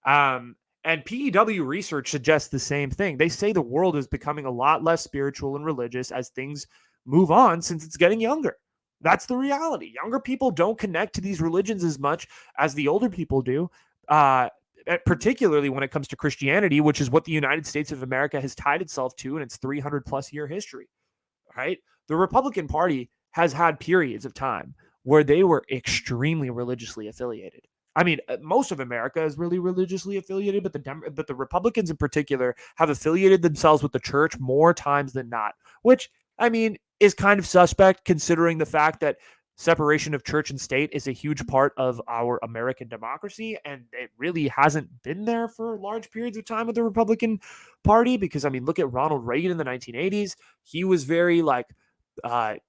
And PEW research suggests the same thing. They say the world is becoming a lot less spiritual and religious as things move on, since it's getting younger. That's the reality. Younger people don't connect to these religions as much as the older people do, particularly when it comes to Christianity, which is what the United States of America has tied itself to in its 300 plus year history, right? The Republican Party has had periods of time where they were extremely religiously affiliated. I mean, most of America is really religiously affiliated, but the Republicans in particular have affiliated themselves with the church more times than not, which I mean is kind of suspect considering the fact that separation of church and state is a huge part of our American democracy, and it really hasn't been there for large periods of time with the Republican Party. Because I mean, look at Ronald Reagan in the 1980s. He was very like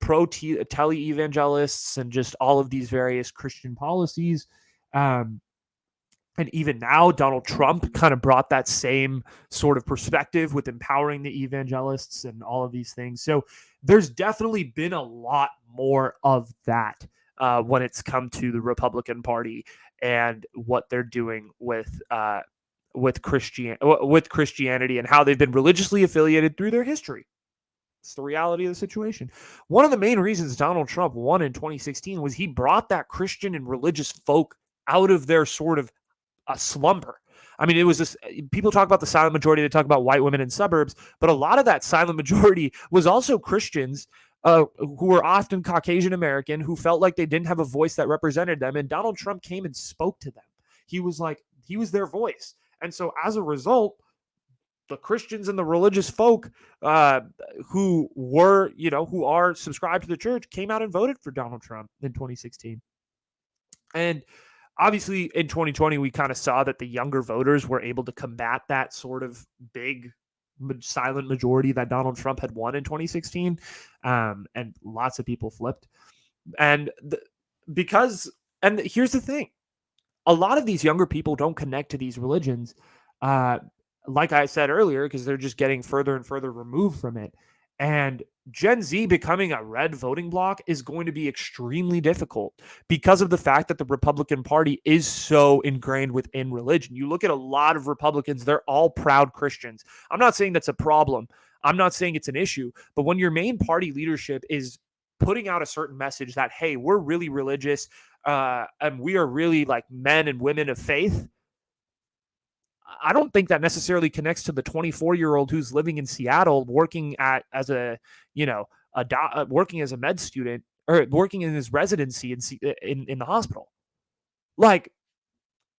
pro tele evangelists and just all of these various Christian policies. Um, and even now, Donald Trump kind of brought that same sort of perspective with empowering the evangelists and all of these things. So there's definitely been a lot more of that when it's come to the Republican Party and what they're doing with Christianity and how they've been religiously affiliated through their history. It's the reality of the situation. One of the main reasons Donald Trump won in 2016 was he brought that Christian and religious folk out of their sort of a slumber. I mean, it was this people talk about the silent majority, they talk about white women in suburbs, but a lot of that silent majority was also Christians who were often Caucasian American who felt like they didn't have a voice that represented them. And Donald Trump came and spoke to them. He was their voice. And so as a result, the Christians and the religious folk who are subscribed to the church came out and voted for Donald Trump in 2016. And obviously, in 2020, we kind of saw that the younger voters were able to combat that sort of big silent majority that Donald Trump had won in 2016. And lots of people flipped. And here's the thing. A lot of these younger people don't connect to these religions, like I said earlier, because they're just getting further and further removed from it. And Gen Z becoming a red voting bloc is going to be extremely difficult because of the fact that the Republican Party is so ingrained within religion. You look at a lot of Republicans, they're all proud Christians. I'm not saying that's a problem. I'm not saying it's an issue. But when your main party leadership is putting out a certain message that, hey, we're really religious and we are really like men and women of faith, I don't think that necessarily connects to the 24-year-old who's living in Seattle, working as a med student or working in his residency in the hospital. Like,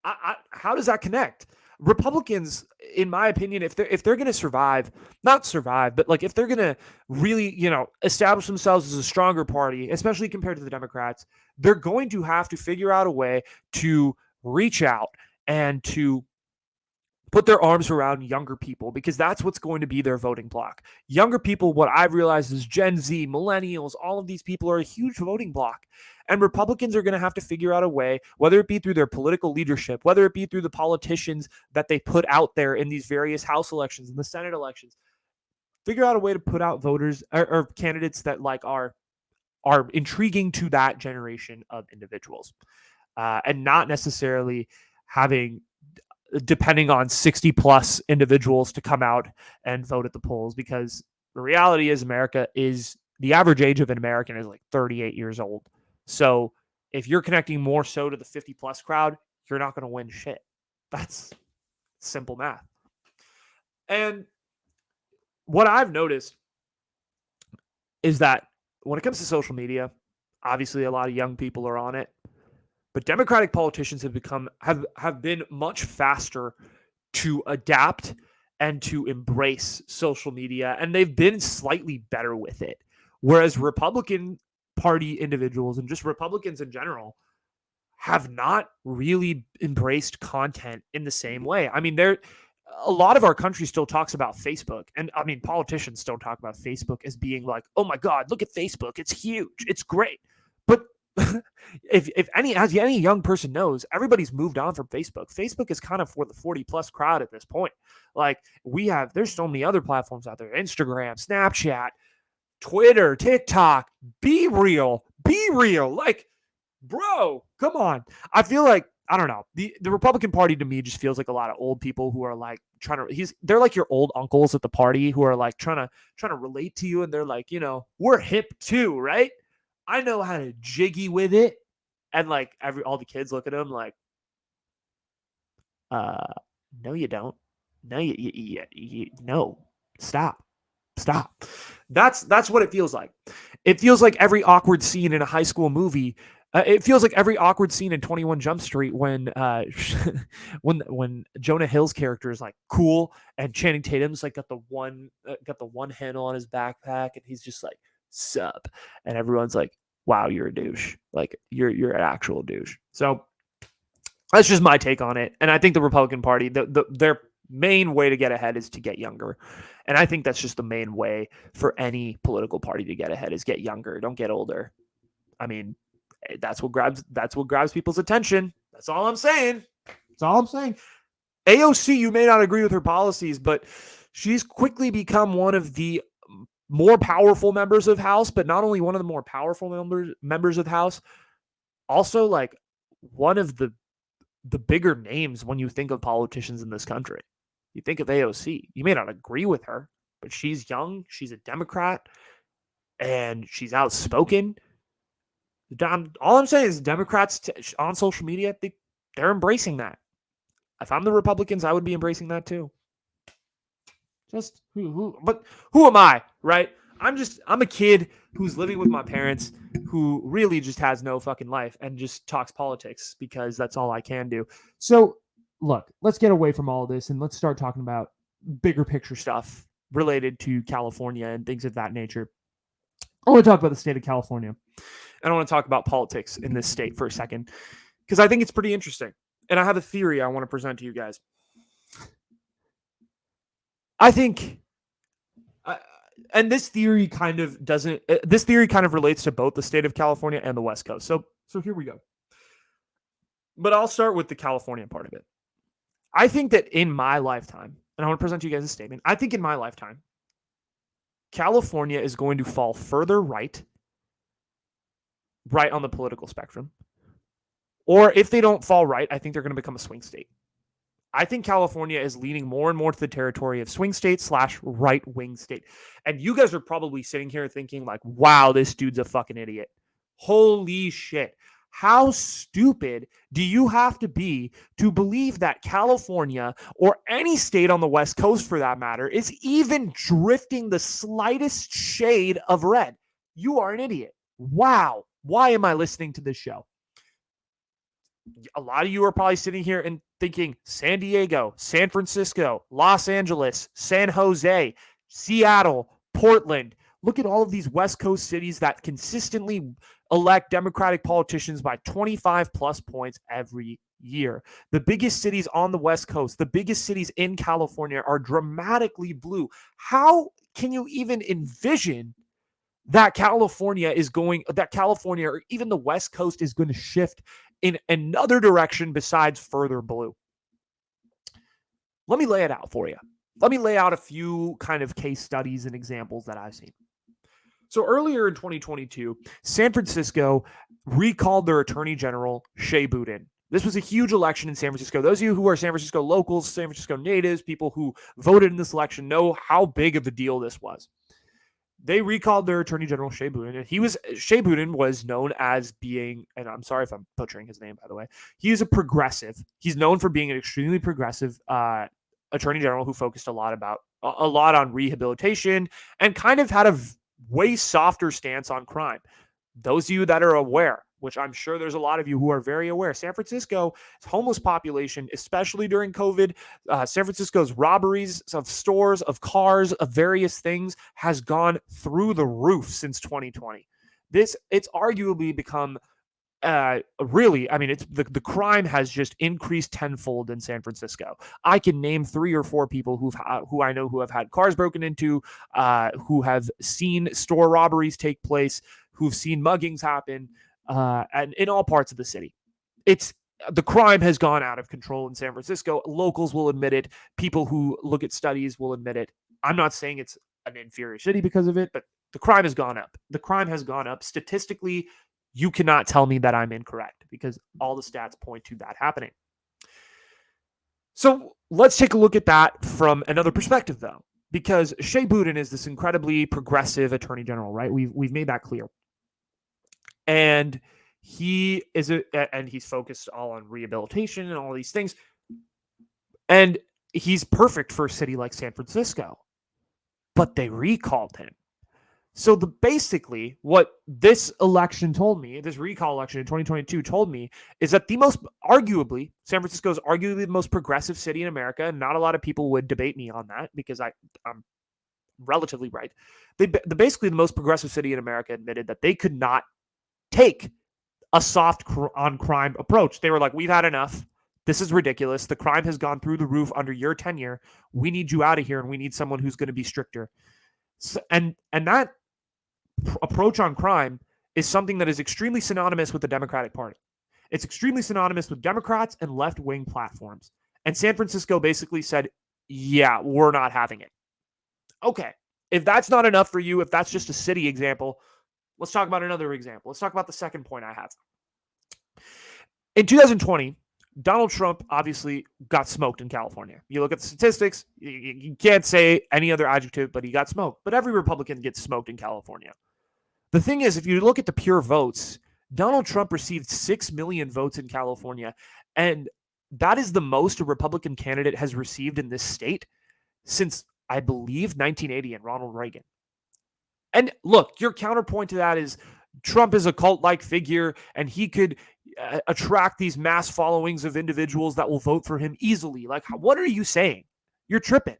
how does that connect? Republicans, in my opinion, if they're going to not survive, but like if they're going to really, establish themselves as a stronger party, especially compared to the Democrats, they're going to have to figure out a way to reach out and to put their arms around younger people, because that's what's going to be their voting bloc. Younger people, what I've realized is Gen Z, millennials, all of these people are a huge voting bloc. And Republicans are going to have to figure out a way, whether it be through their political leadership, whether it be through the politicians that they put out there in these various House elections and the Senate elections, figure out a way to put out voters or candidates that are intriguing to that generation of individuals, and not necessarily depending on 60 plus individuals to come out and vote at the polls, because the reality is the average age of an American is like 38 years old. So if you're connecting more so to the 50 plus crowd, you're not going to win shit. That's simple math. And what I've noticed is that when it comes to social media, obviously a lot of young people are on it. But Democratic politicians have been much faster to adapt and to embrace social media, and they've been slightly better with it. Whereas Republican Party individuals and just Republicans in general have not really embraced content in the same way. I mean, a lot of our country still talks about Facebook, and I mean, politicians still talk about Facebook as being like, oh my God, look at Facebook. It's huge. It's great. But if any young person knows, everybody's moved on from Facebook. Facebook is kind of for the 40 plus crowd at this point. Like there's so many other platforms out there: Instagram, Snapchat, Twitter, TikTok. Be real. Like, bro, come on. I feel like, I don't know. The Republican Party to me just feels like a lot of old people who are like they're like your old uncles at the party who are like trying to relate to you, and they're like, we're hip too, right? I know how to jiggy with it. And like all the kids look at him like, no, you don't. No, no, stop. That's what it feels like. It feels like every awkward scene in a high school movie. It feels like every awkward scene in 21 Jump Street when when Jonah Hill's character is like cool and Channing Tatum's like got the one handle on his backpack and he's just like sup, and everyone's like, wow, you're a douche, like you're an actual douche. So that's just my take on it. And I think the Republican Party, their main way to get ahead is to get younger. And I think that's just the main way for any political party to get ahead is get younger. Don't get older. I mean, that's what grabs people's attention. That's all I'm saying. That's all I'm saying. AOC, you may not agree with her policies, but she's quickly become one of the more powerful members of House, but not only one of the more powerful members of House, also like one of the bigger names when you think of politicians in this country. You think of AOC. You may not agree with her, but she's young. She's a Democrat, and she's outspoken. All I'm saying is Democrats on social media, they're embracing that. If I'm the Republicans, I would be embracing that too. Just but who am I, right? I'm a kid who's living with my parents who really just has no fucking life and just talks politics because that's all I can do. So look, let's get away from all of this and let's start talking about bigger picture stuff related to California and things of that nature. I want to talk about the state of California. And I want to talk about politics in this state for a second because I think it's pretty interesting. And I have a theory I want to present to you guys. I think, and this theory kind of relates to both the state of California and the West Coast. So here we go. But I'll start with the California part of it. I think that in my lifetime, and I want to present to you guys a statement. I think in my lifetime, California is going to fall further right on the political spectrum. Or if they don't fall right, I think they're going to become a swing state. I think California is leaning more and more to the territory of swing state / right-wing state. And you guys are probably sitting here thinking like, wow, this dude's a fucking idiot. Holy shit. How stupid do you have to be to believe that California or any state on the West Coast for that matter is even drifting the slightest shade of red? You are an idiot. Wow. Why am I listening to this show? A lot of you are probably sitting here and thinking San Diego, San Francisco, Los Angeles, San Jose, Seattle, Portland. Look at all of these West Coast cities that consistently elect Democratic politicians by 25 plus points every year. The biggest cities on the West Coast, the biggest cities in California are dramatically blue. How can you even envision that California or even the West Coast is going to shift in another direction besides further blue? Let me lay it out for you. Let me lay out a few kind of case studies and examples that I've seen. So earlier in 2022, San Francisco recalled their Attorney General, Shea Boudin. This was a huge election in San Francisco. Those of you who are San Francisco locals, San Francisco natives, people who voted in this election know how big of a deal this was. They recalled their Attorney General, Shea Boudin, and Shea Boudin was known as being, and I'm sorry if I'm butchering his name, by the way, he is a progressive. He's known for being an extremely progressive Attorney General who focused a lot on rehabilitation and kind of had a way softer stance on crime. Those of you that are aware, which I'm sure there's a lot of you who are very aware, San Francisco's homeless population, especially during COVID, San Francisco's robberies of stores, of cars, of various things has gone through the roof since 2020. It's arguably become the crime has just increased tenfold in San Francisco. I can name 3 or 4 people who I know who have had cars broken into, who have seen store robberies take place, who've seen muggings happen, and in all parts of the city. The crime has gone out of control in San Francisco. Locals will admit it. People who look at studies will admit it. I'm not saying it's an inferior city because of it, but the crime has gone up. The crime has gone up. Statistically, you cannot tell me that I'm incorrect because all the stats point to that happening. So let's take a look at that from another perspective, though, because Shea Boudin is this incredibly progressive attorney general, right? We've made that clear. And he's focused all on rehabilitation and all these things. And he's perfect for a city like San Francisco. But they recalled him. So basically what this election told me, this recall election in 2022 told me, is that San Francisco is arguably the most progressive city in America, and not a lot of people would debate me on that because I'm relatively right. Basically the most progressive city in America admitted that they could not take a soft on crime approach. They were like, we've had enough. This is ridiculous. The crime has gone through the roof under your tenure. We need you out of here, and we need someone who's going to be stricter. So, and that approach on crime is something that is extremely synonymous with the Democratic Party. It's extremely synonymous with Democrats and left-wing platforms. And San Francisco basically said, yeah, we're not having it. Okay, if that's not enough for you, if that's just a city example, let's talk about another example. Let's talk about the second point I have. In 2020, Donald Trump obviously got smoked in California. You look at the statistics, you can't say any other adjective, but he got smoked. But every Republican gets smoked in California. The thing is, if you look at the pure votes, Donald Trump received 6 million votes in California, and that is the most a Republican candidate has received in this state since, I believe, 1980 and Ronald Reagan. And look, your counterpoint to that is Trump is a cult-like figure, and he could attract these mass followings of individuals that will vote for him easily. Like, what are you saying? You're tripping.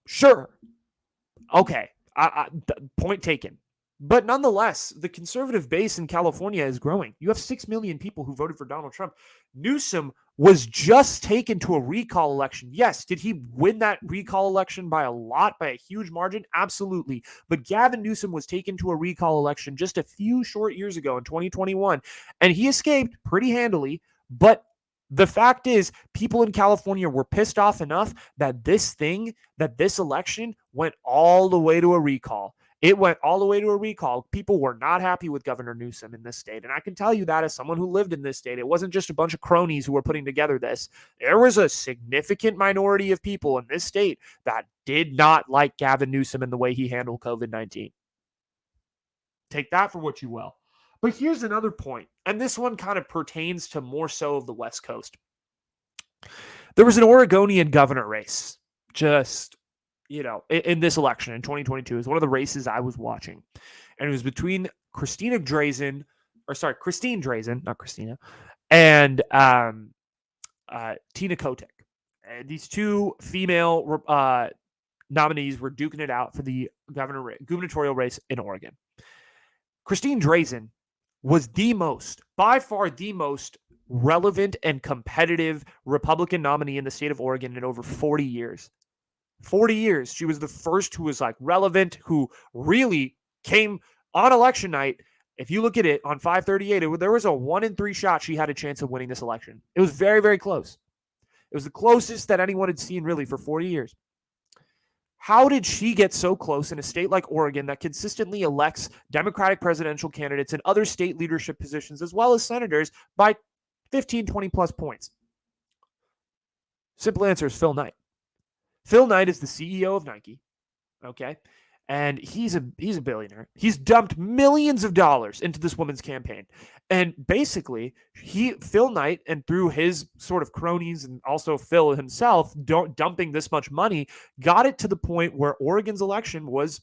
Sure. Okay. Point taken. But nonetheless, the conservative base in California is growing. You have 6 million people who voted for Donald Trump. Newsom was just taken to a recall election. Yes, did he win that recall election by a huge margin? Absolutely. But Gavin Newsom was taken to a recall election just a few short years ago in 2021, and he escaped pretty handily. But the fact is, people in California were pissed off enough that this election went all the way to a recall. It went all the way to a recall. People were not happy with Governor Newsom in this state. And I can tell you that as someone who lived in this state. It wasn't just a bunch of cronies who were putting together this. There was a significant minority of people in this state that did not like Gavin Newsom and the way he handled COVID-19. Take that for what you will. But here's another point, and this one kind of pertains to more so of the West Coast. There was an Oregonian governor race just, in this election in 2022. It was one of the races I was watching. And it was between Christine Drazan, not Christina, and Tina Kotek. And these two female nominees were duking it out for the gubernatorial race in Oregon. Christine Drazan was by far the most relevant and competitive Republican nominee in the state of Oregon in over 40 years. 40 years. She was the first who was relevant, who really came on election night. If you look at it on 538, there was a 1 in 3 shot she had a chance of winning this election. It was very, very close. It was the closest that anyone had seen really for 40 years. How did she get so close in a state like Oregon that consistently elects Democratic presidential candidates and other state leadership positions, as well as senators, by 15, 20 plus points? Simple answer is Phil Knight. Phil Knight is the CEO of Nike, okay? And he's a billionaire. He's dumped millions of dollars into this woman's campaign. And basically, Phil Knight, and through his sort of cronies and also Phil himself dumping this much money, got it to the point where Oregon's election was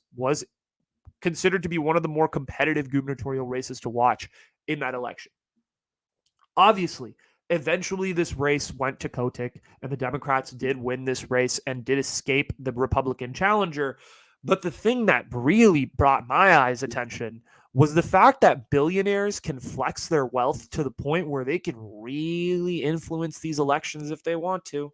considered to be one of the more competitive gubernatorial races to watch in that election. Obviously, eventually this race went to Kotek, and the Democrats did win this race and did escape the Republican challenger. But the thing that really brought my eyes attention was the fact that billionaires can flex their wealth to the point where they can really influence these elections if they want to.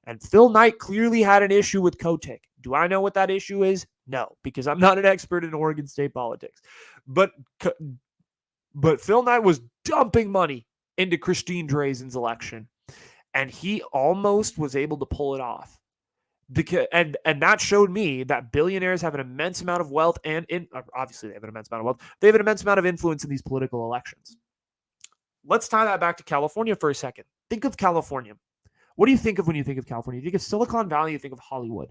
And Phil Knight clearly had an issue with Kotek. Do I know what that issue is? No, because I'm not an expert in Oregon state politics. But Phil Knight was dumping money into Christine Drazan's election, and he almost was able to pull it off. And that showed me that billionaires have an immense amount of wealth, and obviously they have an immense amount of wealth. They have an immense amount of influence in these political elections. Let's tie that back to California for a second. Think of California. What do you think of when you think of California? You think of Silicon Valley, you think of Hollywood.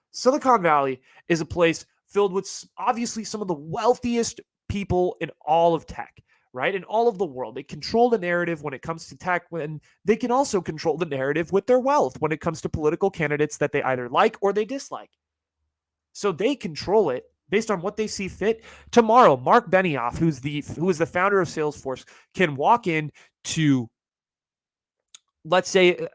Silicon Valley is a place filled with obviously some of the wealthiest people in all of tech, right? In all of the world. They control the narrative when it comes to tech, and they can also control the narrative with their wealth when it comes to political candidates that they either like or they dislike. So they control it based on what they see fit. Tomorrow, Mark Benioff, who is the founder of Salesforce, can walk in to, let's say,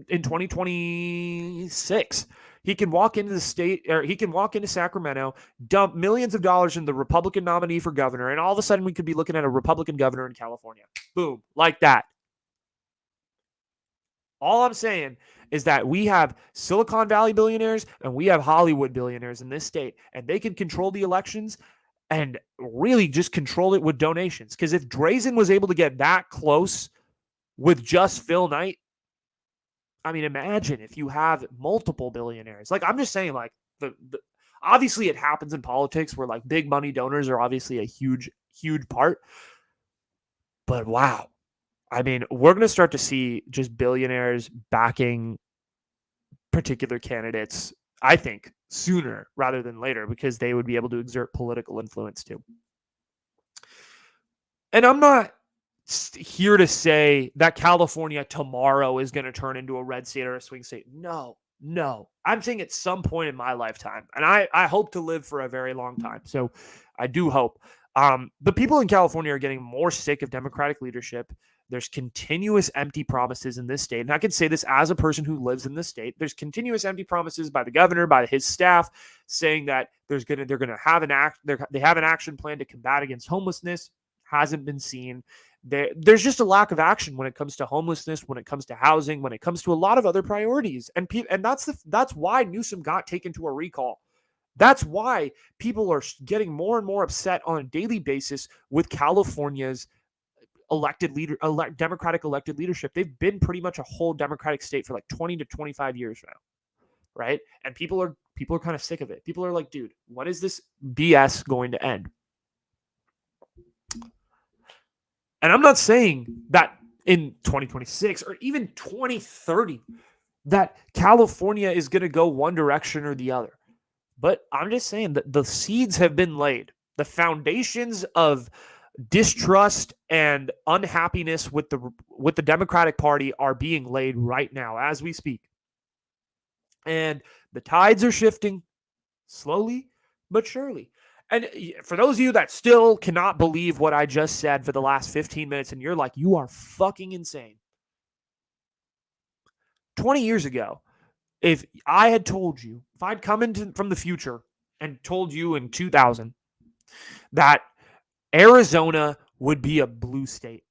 in 2026, he can walk into the state, or he can walk into Sacramento, dump millions of dollars in the Republican nominee for governor, and all of a sudden we could be looking at a Republican governor in California. Boom, like that. All I'm saying is that we have Silicon Valley billionaires and we have Hollywood billionaires in this state, and they can control the elections and really just control it with donations. Because if Drazen was able to get that close with just Phil Knight, I mean, imagine if you have multiple billionaires. Like, I'm just saying, like, obviously it happens in politics where like big money donors are obviously a huge part. But wow. I mean, we're going to start to see just billionaires backing particular candidates, I think, sooner rather than later, because they would be able to exert political influence too. And I'm not here to say that California tomorrow is going to turn into a red state or a swing state. No. I'm saying at some point in my lifetime, and I hope to live for a very long time. So I do hope. The people in California are getting more sick of Democratic leadership. There's continuous empty promises in this state. And I can say this as a person who lives in this state. There's continuous empty promises by the governor, by his staff, saying that they're going to have they have an action plan to combat against homelessness. Hasn't been seen. There's just a lack of action when it comes to homelessness, when it comes to housing, when it comes to a lot of other priorities. And that's why Newsom got taken to a recall. That's why people are getting more and more upset on a daily basis with California's Democratic elected leadership. They've been pretty much a whole Democratic state for like 20 to 25 years now, right? And people are kind of sick of it. People are like, dude, when is this BS going to end? And I'm not saying that in 2026 or even 2030 that California is going to go one direction or the other. But I'm just saying that the seeds have been laid. The foundations of distrust and unhappiness with the Democratic Party are being laid right now as we speak. And the tides are shifting slowly but surely. And for those of you that still cannot believe what I just said for the last 15 minutes, and you're like, you are fucking insane. 20 years ago, if I had told you, if I'd come in from the future and told you in 2000 that Arizona would be a blue state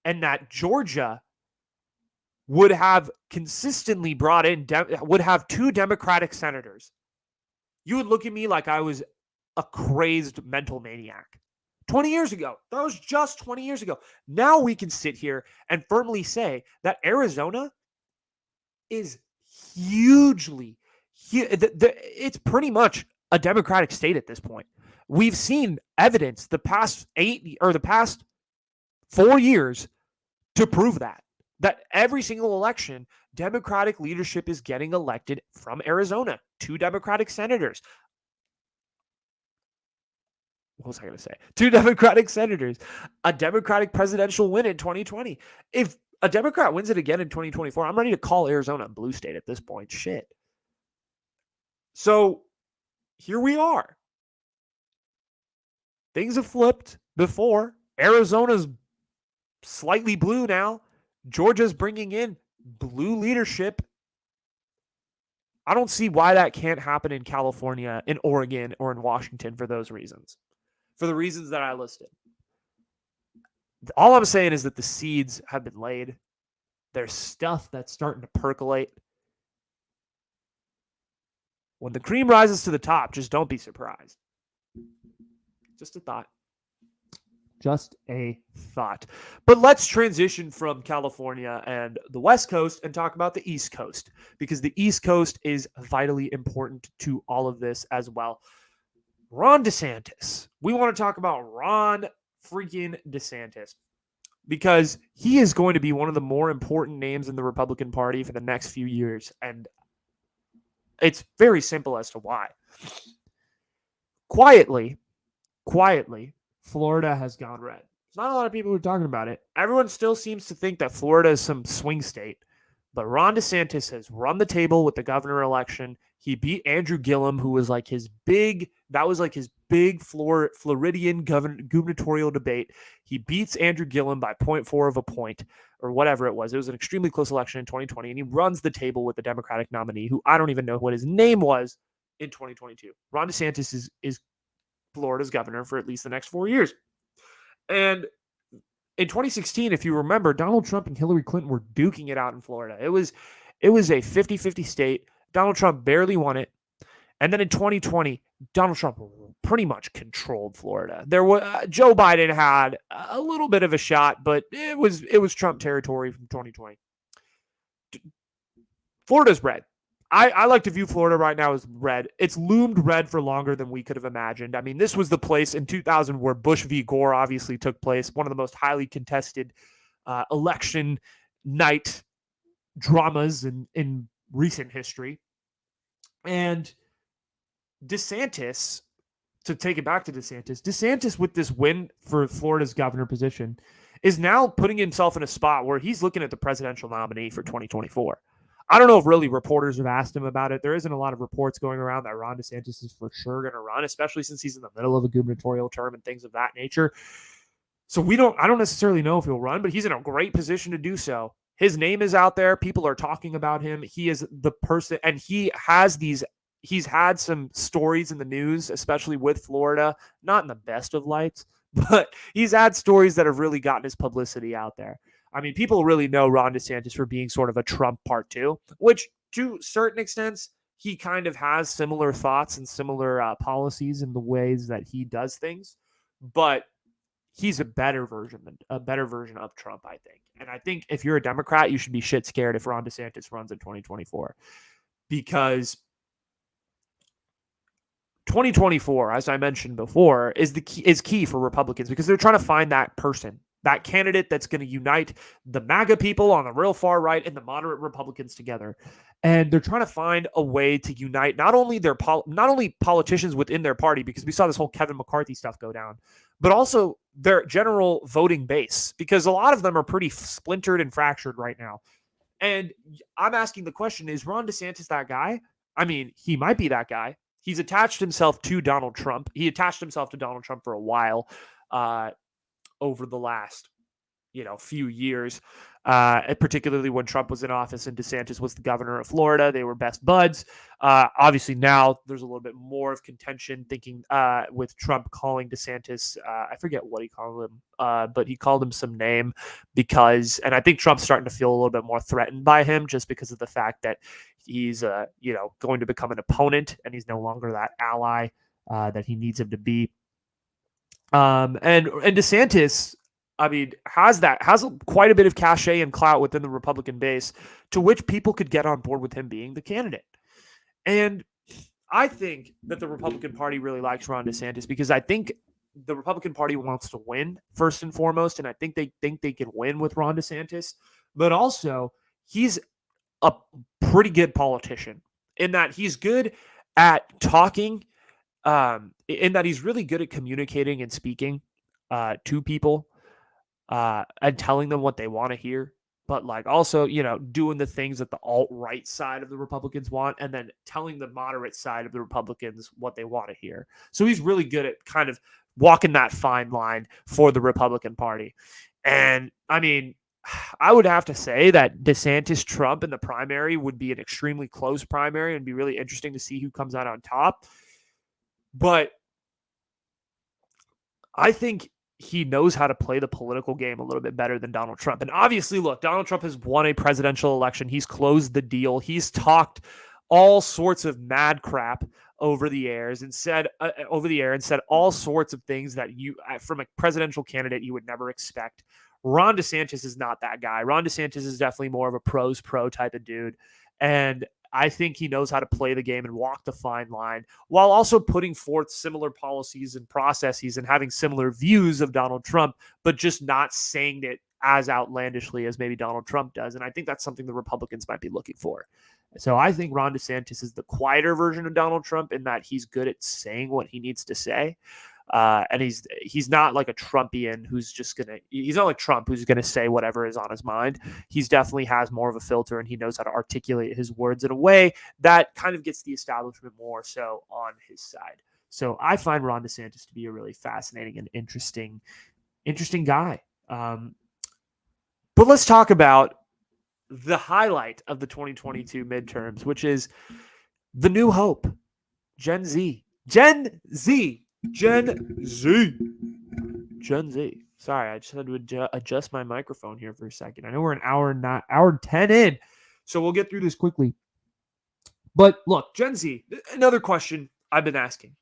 and that Georgia would have consistently would have 2 Democratic senators, you would look at me like I was a crazed mental maniac. 20 years ago. That was just 20 years ago. Now we can sit here and firmly say that Arizona is hugely, it's pretty much a Democratic state at this point. We've seen evidence the past 4 years to prove that every single election, Democratic leadership is getting elected from Arizona. 2 Democratic senators. What was I going to say? 2 Democratic senators, a Democratic presidential win in 2020. If a Democrat wins it again in 2024, I'm ready to call Arizona a blue state at this point. Shit. So here we are. Things have flipped before. Arizona's slightly blue now. Georgia's bringing in blue leadership. I don't see why that can't happen in California, in Oregon, or in Washington for those reasons. For the reasons that I listed. All I'm saying is that the seeds have been laid. There's stuff that's starting to percolate. When the cream rises to the top, just don't be surprised. Just a thought. Just a thought. But let's transition from California and the West Coast and talk about the East Coast, because the East Coast is vitally important to all of this as well. Ron DeSantis. We want to talk about Ron freaking DeSantis because he is going to be one of the more important names in the Republican Party for the next few years. And it's very simple as to why. Quietly, Florida has gone red. There's not a lot of people who are talking about it. Everyone still seems to think that Florida is some swing state. But Ron DeSantis has run the table with the governor election. He beat Andrew Gillum, who was like his big, Floridian gubernatorial debate. He beats Andrew Gillum by 0.4 of a point or whatever it was. It was an extremely close election in 2020, and he runs the table with the Democratic nominee, who I don't even know what his name was in 2022. Ron DeSantis is Florida's governor for at least the next 4 years. And in 2016, if you remember, Donald Trump and Hillary Clinton were duking it out in Florida. It was a 50-50 state. Donald Trump barely won it. And then in 2020, Donald Trump pretty much controlled Florida. There was Joe Biden had a little bit of a shot, but it was Trump territory from 2020. Florida's red. I like to view Florida right now as red. It's loomed red for longer than we could have imagined. I mean, this was the place in 2000 where Bush v. Gore obviously took place, one of the most highly contested election night dramas in recent history. And DeSantis, to take it back to DeSantis with this win for Florida's governor position is now putting himself in a spot where he's looking at the presidential nominee for 2024. I don't know if really reporters have asked him about it. There isn't a lot of reports going around that Ron DeSantis is for sure going to run, especially since he's in the middle of a gubernatorial term and things of that nature. So I don't necessarily know if he'll run, but he's in a great position to do so. His name is out there. People are talking about him. He is the person, and he's had some stories in the news, especially with Florida, not in the best of lights, but he's had stories that have really gotten his publicity out there. I mean, people really know Ron DeSantis for being sort of a Trump part two, which to certain extents, he kind of has similar thoughts and similar policies in the ways that he does things, but he's a better version of Trump, I think. And I think if you're a Democrat, you should be shit scared if Ron DeSantis runs in 2024, because 2024, as I mentioned before, is key for Republicans, because they're trying to find that person, that candidate that's going to unite the MAGA people on the real far right and the moderate Republicans together. And they're trying to find a way to unite not only politicians within their party, because we saw this whole Kevin McCarthy stuff go down, but also their general voting base, because a lot of them are pretty splintered and fractured right now. And I'm asking the question, is Ron DeSantis that guy? I mean, he might be that guy. He's attached himself to Donald Trump. He attached himself to Donald Trump for a while over the last, few years, particularly when Trump was in office and DeSantis was the governor of Florida. They were best buds. Obviously, now there's a little bit more of contention, thinking with Trump calling DeSantis, I forget what he called him, but he called him some name and I think Trump's starting to feel a little bit more threatened by him, just because of the fact that he's, going to become an opponent, and he's no longer that ally that he needs him to be. And DeSantis, I mean, has quite a bit of cachet and clout within the Republican base, to which people could get on board with him being the candidate. And I think that the Republican Party really likes Ron DeSantis, because I think the Republican Party wants to win first and foremost, and I think they can win with Ron DeSantis. But also, he's a pretty good politician in that he's good at talking, in that he's really good at communicating and speaking to people. And telling them what they want to hear, but also, doing the things that the alt-right side of the Republicans want, and then telling the moderate side of the Republicans what they want to hear. So he's really good at kind of walking that fine line for the Republican Party. And I mean, I would have to say that DeSantis Trump in the primary would be an extremely close primary, and be really interesting to see who comes out on top. But I think he knows how to play the political game a little bit better than Donald Trump. And obviously, look, Donald Trump has won a presidential election. He's closed the deal. He's talked all sorts of mad crap over the air and said all sorts of things that you, from a presidential candidate, you would never expect. Ron DeSantis is not that guy. Ron DeSantis is definitely more of a pros pro type of dude. And I think he knows how to play the game and walk the fine line, while also putting forth similar policies and processes and having similar views of Donald Trump, but just not saying it as outlandishly as maybe Donald Trump does. And I think that's something the Republicans might be looking for. So I think Ron DeSantis is the quieter version of Donald Trump, in that he's good at saying what he needs to say. And he's not like a Trumpian he's not like Trump who's gonna say whatever is on his mind. He's definitely has more of a filter, and he knows how to articulate his words in a way that kind of gets the establishment more so on his side. So I find Ron DeSantis to be a really fascinating and interesting guy. But let's talk about the highlight of the 2022 midterms, which is the new hope, Gen Z. Gen Z. Gen Z. Gen Z. Sorry, I just had to adjust my microphone here for a second. I know we're an hour 10 in, so we'll get through this quickly. But look, Gen Z, another question I've been asking.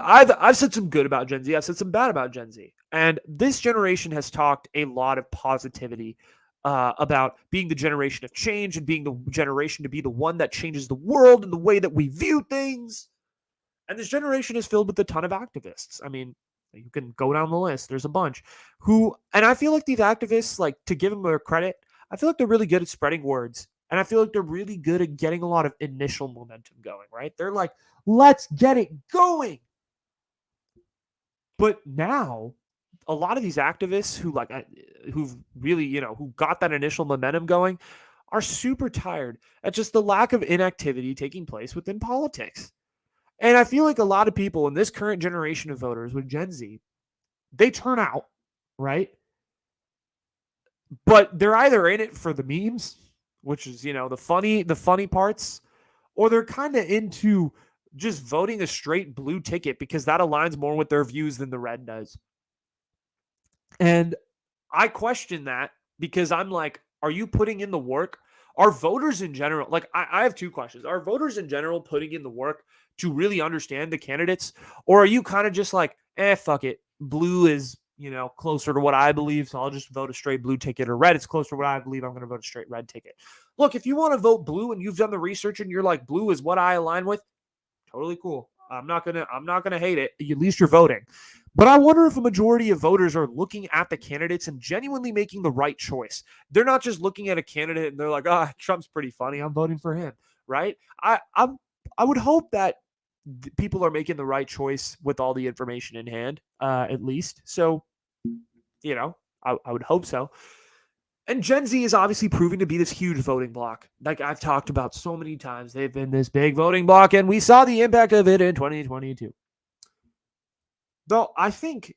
I've said some good about Gen Z. I've said some bad about Gen Z. And this generation has talked a lot of positivity about being the generation of change and being the generation to be the one that changes the world and the way that we view things. And this generation is filled with a ton of activists. I mean, you can go down the list. There's a bunch and I feel like these activists, like, to give them their credit, I feel like they're really good at spreading words. And I feel like they're really good at getting a lot of initial momentum going, right? They're like, let's get it going. But now, a lot of these activists who've really, who got that initial momentum going are super tired at just the lack of inactivity taking place within politics. And I feel like a lot of people in this current generation of voters with Gen Z, they turn out, right? But they're either in it for the memes, which is, the funny parts, or they're kind of into just voting a straight blue ticket because that aligns more with their views than the red does. And I question that because I'm like, are you putting in the work? Are voters in general, like, I have two questions. Are voters in general putting in the work to really understand the candidates? Or are you kind of just like, fuck it. Blue is, closer to what I believe, so I'll just vote a straight blue ticket, or red is closer to what I believe, I'm going to vote a straight red ticket. Look, if you want to vote blue and you've done the research and you're like, blue is what I align with, totally cool. I'm not gonna hate it. At least you're voting. But I wonder if a majority of voters are looking at the candidates and genuinely making the right choice. They're not just looking at a candidate and they're like, Trump's pretty funny, I'm voting for him, right? I would hope that people are making the right choice with all the information in hand, at least. So, I would hope so. And Gen Z is obviously proving to be this huge voting block. Like I've talked about so many times, they've been this big voting block, and we saw the impact of it in 2022. Though I think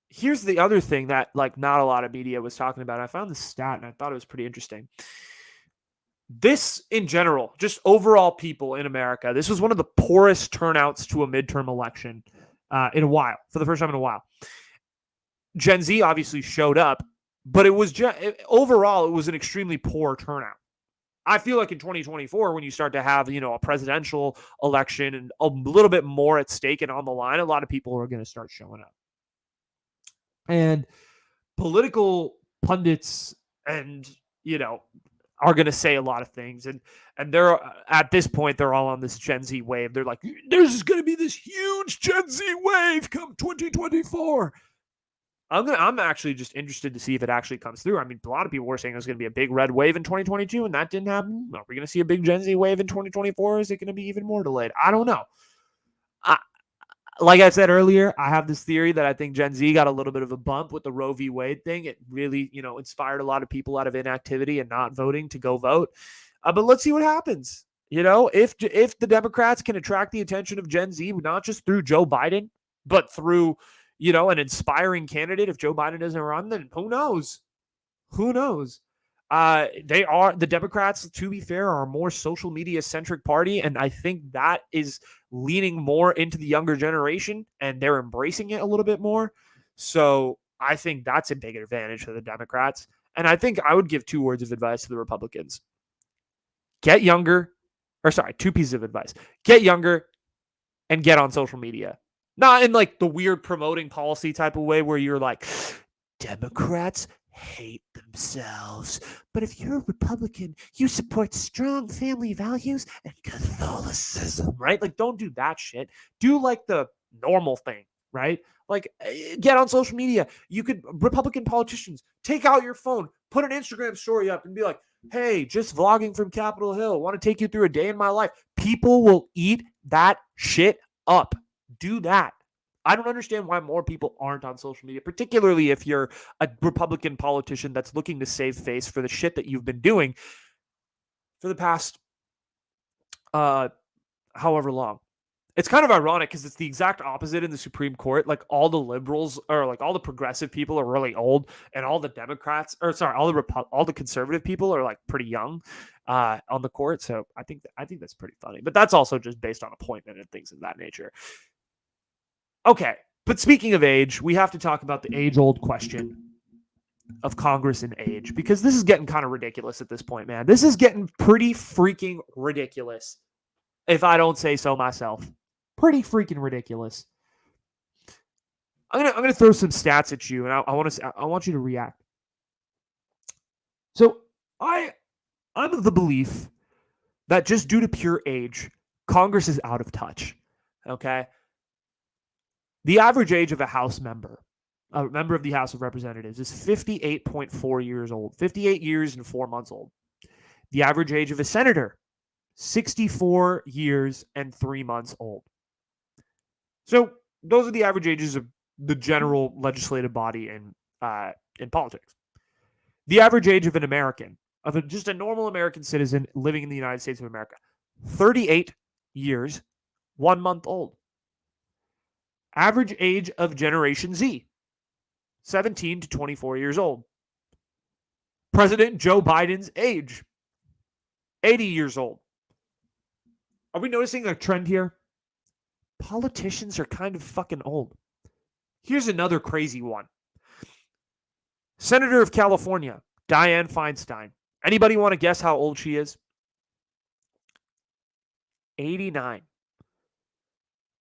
here's the other thing that, like, not a lot of media was talking about. I found this stat and I thought it was pretty interesting. This, in general, just overall people in America, this was one of the poorest turnouts to a midterm election in a while, for the first time in a while. Gen Z obviously showed up, but it was overall, it was an extremely poor turnout. I feel like in 2024, when you start to have, a presidential election and a little bit more at stake and on the line, a lot of people are going to start showing up. And political pundits and, are going to say a lot of things. And they're, at this point, they're all on this Gen Z wave. They're like, there's going to be this huge Gen Z wave come 2024. I'm actually just interested to see if it actually comes through. I mean, a lot of people were saying there's going to be a big red wave in 2022, and that didn't happen. Are we going to see a big Gen Z wave in 2024? Is it going to be even more delayed? I don't know. Like I said earlier, I have this theory that I think Gen Z got a little bit of a bump with the Roe v. Wade thing. It really, inspired a lot of people out of inactivity and not voting to go vote. But let's see what happens. If the Democrats can attract the attention of Gen Z, not just through Joe Biden, but through an inspiring candidate. If Joe Biden doesn't run, then who knows? Who knows? The Democrats, to be fair, are a more social media centric party. And I think that is leaning more into the younger generation and they're embracing it a little bit more. So I think that's a big advantage for the Democrats. And I think I would give 2 words of advice to the Republicans. Get younger, or sorry, 2 pieces of advice. Get younger and get on social media. Not in like the weird promoting policy type of way where you're like, Democrats hate themselves. But if you're a Republican, you support strong family values and Catholicism, right? Like, don't do that shit. Do like the normal thing, right? Like, get on social media. Republican politicians, take out your phone, put an Instagram story up and be like, hey, just vlogging from Capitol Hill. Want to take you through a day in my life. People will eat that shit up. Do that. I don't understand why more people aren't on social media, particularly if you're a Republican politician that's looking to save face for the shit that you've been doing for the past however long. It's kind of ironic because it's the exact opposite in the Supreme Court. Like all the liberals or like all the progressive people are really old, and all the Democrats, or sorry, all the conservative people are like pretty young on the court. So I think that's pretty funny. But that's also just based on appointment and things of that nature. Okay, but speaking of age, we have to talk about the age-old question of Congress and age, because this is getting kind of ridiculous at this point, man. This is getting pretty freaking ridiculous, if I don't say so myself. Pretty freaking ridiculous. I'm gonna throw some stats at you, and I want you to react. So I'm of the belief that just due to pure age, Congress is out of touch. Okay, the average age of a member of the House of Representatives, is 58.4 years old, 58 years and 4 months old. The average age of a senator, 64 years and 3 months old. So those are the average ages of the general legislative body in politics. The average age of an American, just a normal American citizen living in the United States of America, 38 years, 1 month old. Average age of Generation Z, 17 to 24 years old. President Joe Biden's age, 80 years old. Are we noticing a trend here? Politicians are kind of fucking old. Here's another crazy one. Senator of California, Dianne Feinstein. Anybody want to guess how old she is? 89.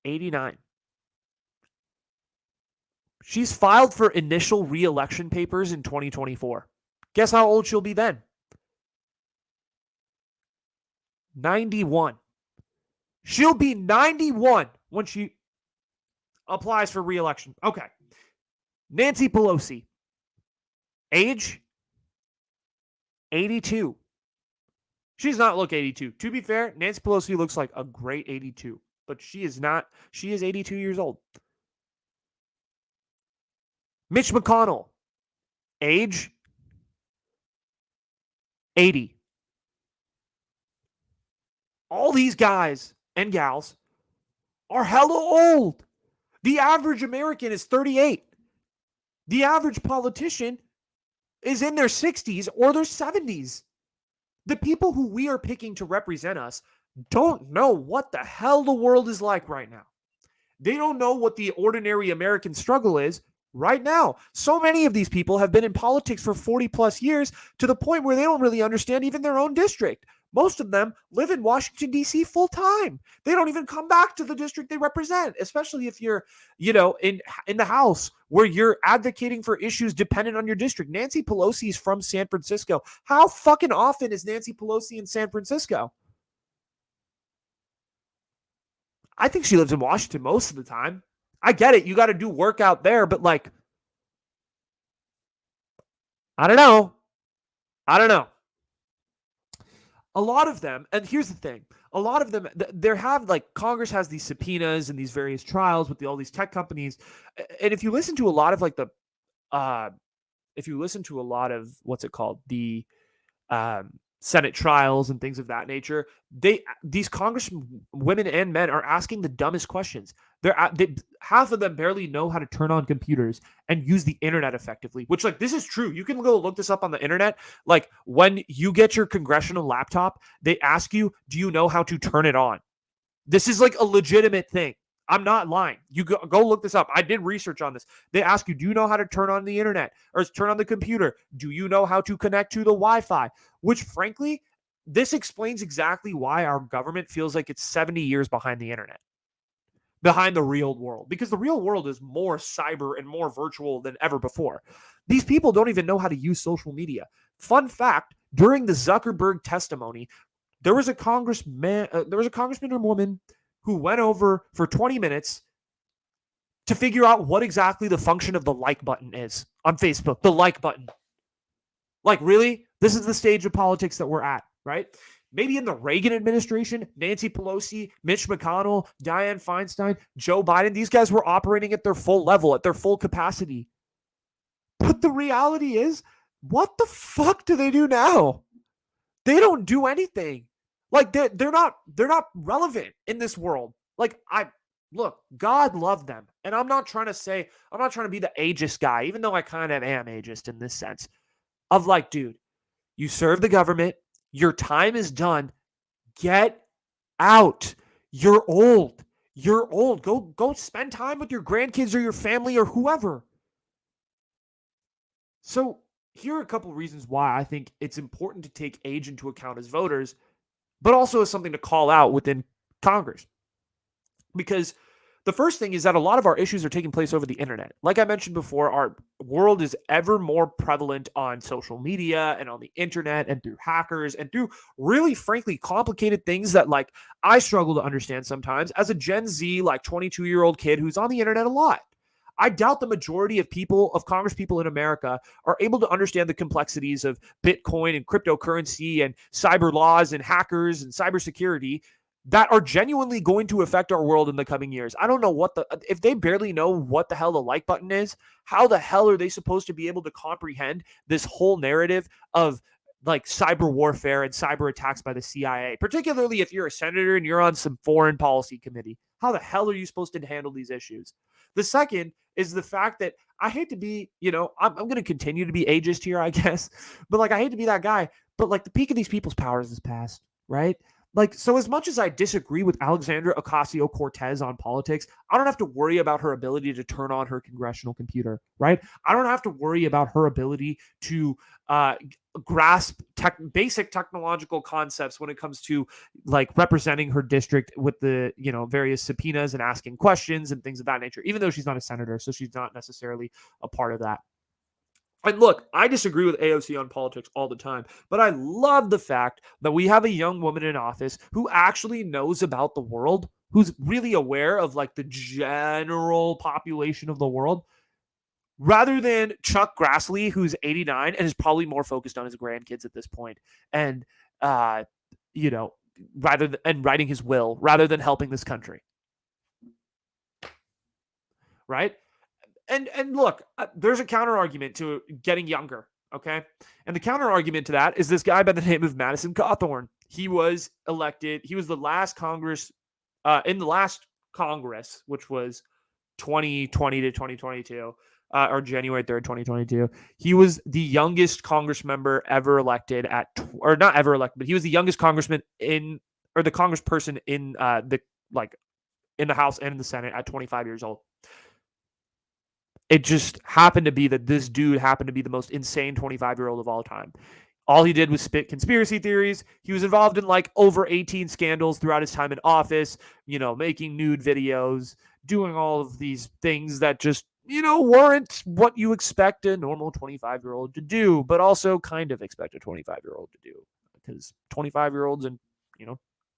89. She's filed for initial re-election papers in 2024. Guess how old she'll be then? 91. She'll be 91 when she applies for re-election. Okay. Nancy Pelosi. Age? 82. She does not look 82. To be fair, Nancy Pelosi looks like a great 82, but she is not. She is 82 years old. Mitch McConnell. Age? 80. All these guys and gals are hella old. The average American is 38. The average politician is in their 60s or their 70s. The people who we are picking to represent us don't know what the hell the world is like right now. They don't know what the ordinary American struggle is right now. So many of these people have been in politics for 40 plus years to the point where they don't really understand even their own district. Most of them live in Washington, D.C. full time. They don't even come back to the district they represent, especially if you're, in the House where you're advocating for issues dependent on your district. Nancy Pelosi is from San Francisco. How fucking often is Nancy Pelosi in San Francisco? I think she lives in Washington most of the time. I get it. You got to do work out there, but I don't know. A lot of them, and here's the thing, a lot of them, Congress has these subpoenas and these various trials with all these tech companies. And if you listen to a lot of the Senate trials and things of that nature, these congresswomen and men are asking the dumbest questions. Half of them barely know how to turn on computers and use the internet effectively, which this is true. You can go look this up on the internet. Like when you get your congressional laptop, they ask you, do you know how to turn it on? This is a legitimate thing. I'm not lying. You go look this up. I did research on this. They ask you, do you know how to turn on the internet or turn on the computer? Do you know how to connect to the Wi-Fi? Which frankly, this explains exactly why our government feels like it's 70 years behind the internet, behind the real world, because the real world is more cyber and more virtual than ever before. These people don't even know how to use social media. Fun fact, during the Zuckerberg testimony, there was a congressman or woman who went over for 20 minutes to figure out what exactly the function of the like button is on Facebook. The like button. Really? This is the stage of politics that we're at, right? Maybe in the Reagan administration, Nancy Pelosi, Mitch McConnell, Dianne Feinstein, Joe Biden, these guys were operating at their full level, at their full capacity. But the reality is, what the fuck do they do now? They don't do anything. Like they're not relevant in this world. Like look, God love them. And I'm not trying to be the ageist guy, even though I kind of am ageist in this sense of like, dude, you serve the government, your time is done. Get out. You're old. You're old. Go spend time with your grandkids or your family or whoever. So, here are a couple of reasons why I think it's important to take age into account as voters, but also as something to call out within Congress. Because the first thing is that a lot of our issues are taking place over the internet. Like I mentioned before, our world is ever more prevalent on social media and on the internet and through hackers and through really, frankly, complicated things that like I struggle to understand sometimes as a Gen Z, like 22-year-old kid who's on the internet a lot. I doubt the majority of people, of Congress people in America, are able to understand the complexities of Bitcoin and cryptocurrency and cyber laws and hackers and cybersecurity that are genuinely going to affect our world in the coming years. I don't know if they barely know what the hell the like button is, how the hell are they supposed to be able to comprehend this whole narrative of like cyber warfare and cyber attacks by the CIA, particularly if you're a senator and you're on some foreign policy committee? How the hell are you supposed to handle these issues? The second is the fact that I hate to be, I'm going to continue to be ageist here, I guess, but like, I hate to be that guy, but like the peak of these people's powers is past, right? Like, so as much as I disagree with Alexandra Ocasio-Cortez on politics, I don't have to worry about her ability to turn on her congressional computer, right? I don't have to worry about her ability to grasp basic technological concepts when it comes to like representing her district with the, various subpoenas and asking questions and things of that nature, even though she's not a senator, so she's not necessarily a part of that. And look, I disagree with AOC on politics all the time, but I love the fact that we have a young woman in office who actually knows about the world, who's really aware of like the general population of the world, rather than Chuck Grassley, who's 89 and is probably more focused on his grandkids at this point, and writing his will rather than helping this country. Right? And look, there's a counter argument to getting younger, okay? And the counter argument to that is this guy by the name of Madison Cawthorn. He was elected. He was the last Congress, in the last Congress, which was 2020 to 2022, or January 3rd, 2022. He was the youngest Congress member ever elected or not ever elected, but he was the youngest congressman the congressperson in in the House and in the Senate at 25 years old. It just happened to be that this dude happened to be the most insane 25-year-old of all time. All he did was spit conspiracy theories. He was involved in like over 18 scandals throughout his time in office, making nude videos, doing all of these things that just, weren't what you expect a normal 25-year-old to do, but also kind of expect a 25-year-old to do, because 25-year-olds and,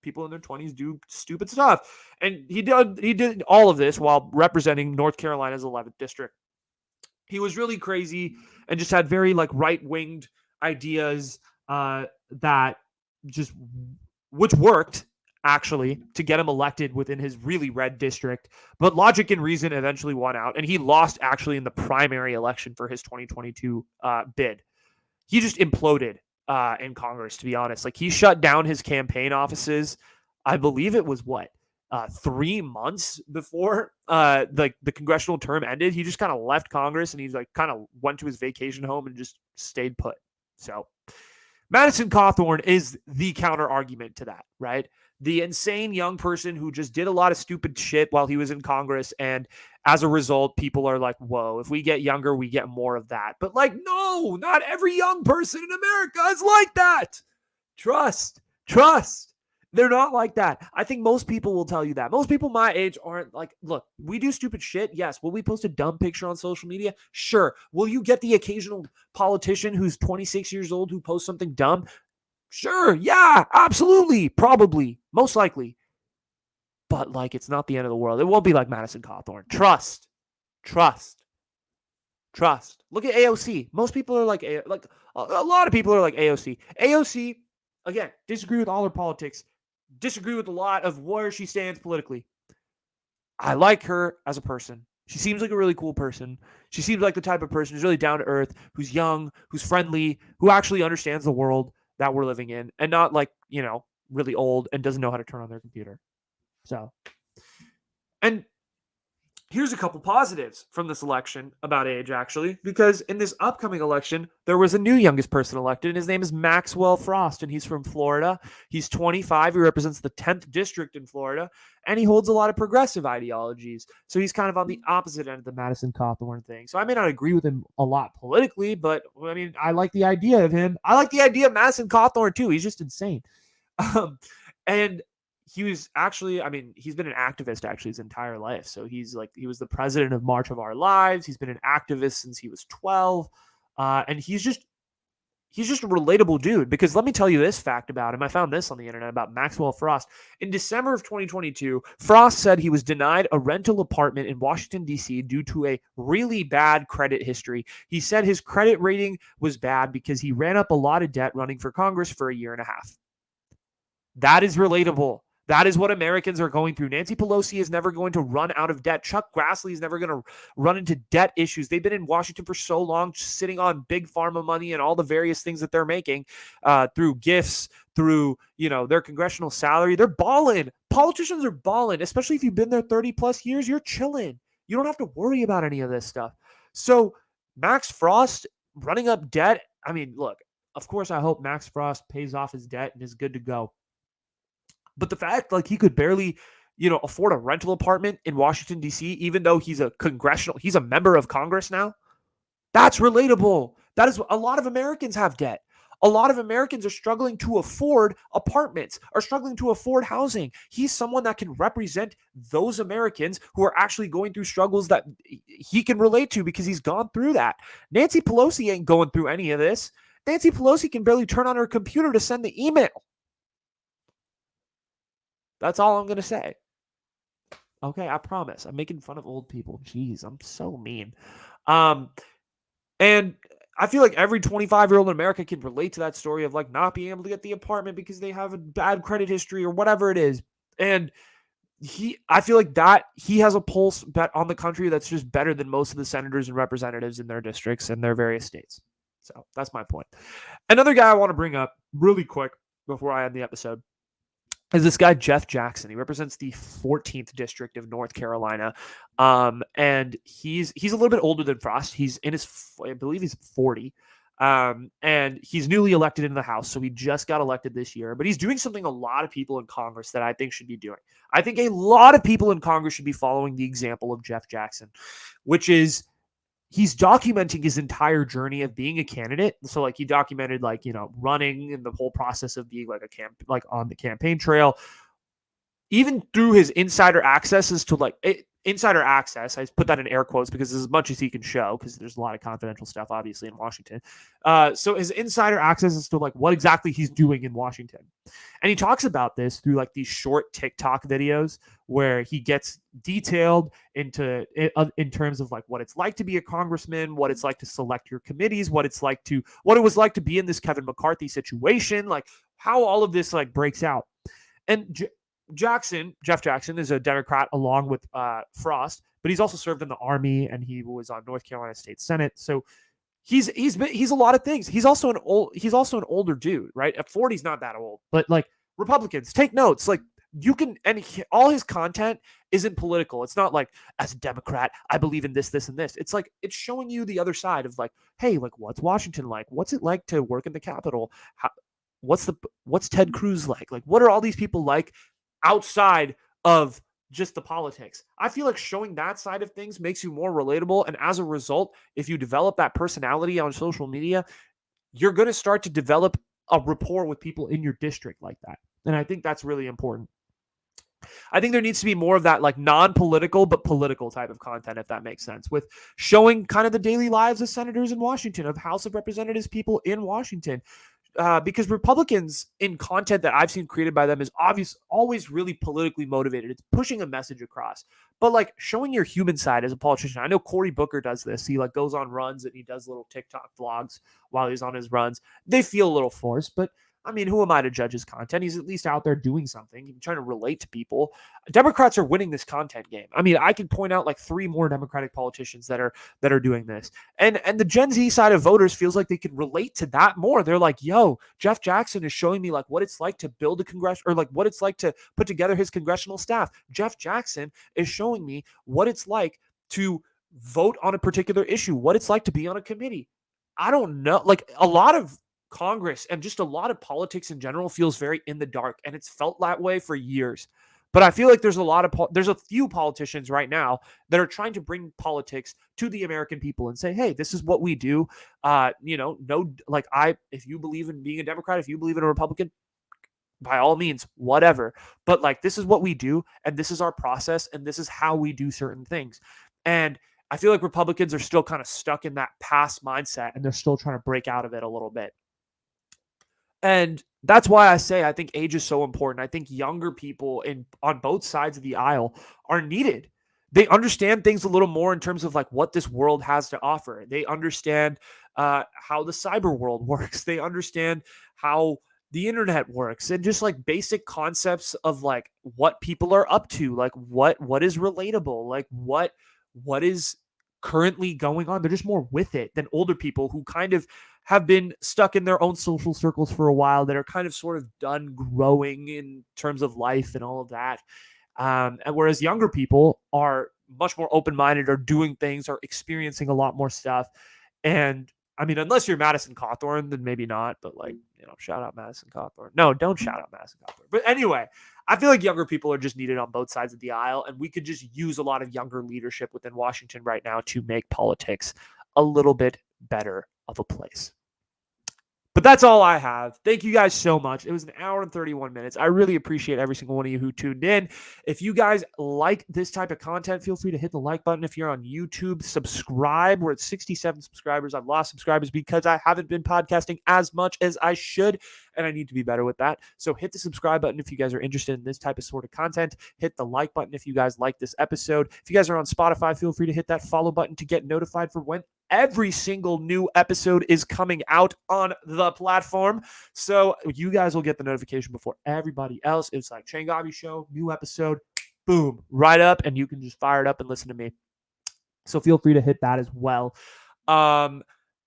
people in their 20s do stupid stuff. And he did all of this while representing North Carolina's 11th district. He was really crazy and just had very like right-winged ideas which worked actually to get him elected within his really red district. But logic and reason eventually won out, and he lost actually in the primary election for his 2022 bid. He just imploded in Congress, to be honest. Like, he shut down his campaign offices. I believe it was 3 months before the congressional term ended. He just kind of left Congress and he's like kind of went to his vacation home and just stayed put. So Madison Cawthorn is the counter argument to that, right? The insane young person who just did a lot of stupid shit while he was in Congress. And as a result, people are like, whoa, if we get younger, we get more of that. But like, no, not every young person in America is like that. Trust. They're not like that. I think most people will tell you that. Most people my age aren't like, look, we do stupid shit. Yes. Will we post a dumb picture on social media? Sure. Will you get the occasional politician who's 26 years old who posts something dumb? Sure. Yeah, absolutely. Probably. Most likely. But like, it's not the end of the world. It won't be like Madison Cawthorn. Trust. Look at AOC. Most people are like a lot of people are like AOC. AOC Again, disagree with all her politics, disagree with a lot of where she stands politically. I like her as a person. She seems like a really cool person. She seems like the type of person who's really down to earth, who's young, who's friendly, who actually understands the world that we're living in, and not like, really old and doesn't know how to turn on their computer. So, and here's a couple positives from this election about age, actually, because in this upcoming election, there was a new youngest person elected, and his name is Maxwell Frost, and he's from Florida. He's 25. He represents the 10th district in Florida, and he holds a lot of progressive ideologies. So he's kind of on the opposite end of the Madison Cawthorn thing. So I may not agree with him a lot politically, but I mean, I like the idea of him. I like the idea of Madison Cawthorn, too. He's just insane. And he was actually, I mean, he's been an activist actually his entire life. So he was the president of March of Our Lives. He's been an activist since he was 12. And he's just a relatable dude, because let me tell you this fact about him. I found this on the internet about Maxwell Frost. In December of 2022, Frost said he was denied a rental apartment in Washington, D.C. due to a really bad credit history. He said his credit rating was bad because he ran up a lot of debt running for Congress for a year and a half. That is relatable. That is what Americans are going through. Nancy Pelosi is never going to run out of debt. Chuck Grassley is never going to run into debt issues. They've been in Washington for so long, sitting on big pharma money and all the various things that they're making through gifts, through, their congressional salary. They're balling. Politicians are balling, especially if you've been there 30 plus years. You're chilling. You don't have to worry about any of this stuff. So Max Frost running up debt. I mean, look, of course, I hope Max Frost pays off his debt and is good to go. But the fact, he could barely, afford a rental apartment in Washington, D.C., even though he's a member of Congress now, that's relatable. That is, a lot of Americans have debt. A lot of Americans are struggling to afford apartments, are struggling to afford housing. He's someone that can represent those Americans who are actually going through struggles that he can relate to because he's gone through that. Nancy Pelosi ain't going through any of this. Nancy Pelosi can barely turn on her computer to send the email. That's all I'm going to say. Okay, I promise. I'm making fun of old people. Jeez, I'm so mean. And I feel like every 25-year-old in America can relate to that story of not being able to get the apartment because they have a bad credit history or whatever it is. And I feel like that he has a pulse bet on the country that's just better than most of the senators and representatives in their districts and their various states. So that's my point. Another guy I want to bring up really quick before I end the episode is this guy, Jeff Jackson. He represents the 14th district of North Carolina. And he's a little bit older than Frost. He's in I believe he's 40. And he's newly elected into the House. So he just got elected this year, but he's doing something a lot of people in Congress that I think should be doing. I think a lot of people in Congress should be following the example of Jeff Jackson, which is he's documenting his entire journey of being a candidate. So he documented running and the whole process of being on the campaign trail, even through his insider accesses to insider access. I put that in air quotes because it's as much as he can show, because there's a lot of confidential stuff obviously in Washington. So his insider access is to what exactly he's doing in Washington. And he talks about this through these short TikTok videos where he gets detailed into in terms of what it's like to be a congressman, what it's like to select your committees, what it was like to be in this Kevin McCarthy situation, how all of this breaks out. And Jeff Jackson is a Democrat along with Frost, but he's also served in the Army and he was on North Carolina State Senate. So he's a lot of things. He's also an older dude, right? At 40, he's not that old. But Republicans, take notes. All his content isn't political. It's not as a Democrat, I believe in this, this, and this. It's it's showing you the other side of hey, what's Washington like? What's it like to work in the Capitol? What's Ted Cruz like? What are all these people like outside of just the politics? I feel like showing that side of things makes you more relatable. And as a result, if you develop that personality on social media, you're going to start to develop a rapport with people in your district like that. And I think that's really important. I think there needs to be more of that non-political but political type of content, if that makes sense, with showing kind of the daily lives of senators in Washington, of House of Representatives people in Washington. Because Republicans in content that I've seen created by them is always really politically motivated. It's pushing a message across, but showing your human side as a politician. I know Cory Booker does this. He goes on runs and he does little TikTok vlogs while he's on his runs. They feel a little forced, but I mean, who am I to judge his content? He's at least out there doing something, he's trying to relate to people. Democrats are winning this content game. I mean, I can point out like 3 more Democratic politicians that are doing this. And the Gen Z side of voters feels like they can relate to that more. They're like, yo, Jeff Jackson is showing me like what it's like to build a or like what it's like to put together his congressional staff. Jeff Jackson is showing me what it's like to vote on a particular issue, what it's like to be on a committee. I don't know. Like a lot of Congress and just a lot of politics in general feels very in the dark, and it's felt that way for years. But I feel like there's a few politicians right now that are trying to bring politics to the American people and say, hey, this is what we do. If you believe in being a Democrat, if you believe in a Republican, by all means, whatever. But like, this is what we do, and this is our process, and this is how we do certain things. And I feel like Republicans are still kind of stuck in that past mindset, and they're still trying to break out of it a little bit. And that's why I say I think age is so important. I think younger people on both sides of the aisle are needed. They understand things a little more in terms of like what this world has to offer. They understand how the cyber world works. They understand how the internet works, and just like basic concepts of like what people are up to, like what is relatable, like what is currently going on. They're just more with it than older people who kind of have been stuck in their own social circles for a while, that are kind of sort of done growing in terms of life and all of that. And whereas younger people are much more open-minded, are doing things, are experiencing a lot more stuff. And I mean, unless you're Madison Cawthorn, then maybe not. But like, shout out Madison Cawthorn. No, don't shout out Madison Cawthorn. But anyway, I feel like younger people are just needed on both sides of the aisle, and we could just use a lot of younger leadership within Washington right now to make politics a little bit better of a place. But that's all I have. Thank you guys so much. It was an hour and 31 minutes. I really appreciate every single one of you who tuned in. If you guys like this type of content, feel free to hit the like button. If you're on YouTube, subscribe. We're at 67 subscribers. I've lost subscribers because I haven't been podcasting as much as I should, and I need to be better with that. So hit the subscribe button if you guys are interested in this type of sort of content. Hit the like button if you guys like this episode. If you guys are on Spotify, feel free to hit that follow button to get notified for when every single new episode is coming out on the platform. So you guys will get the notification before everybody else. It's like Changavi Show, new episode, boom, right up, and you can just fire it up and listen to me. So feel free to hit that as well.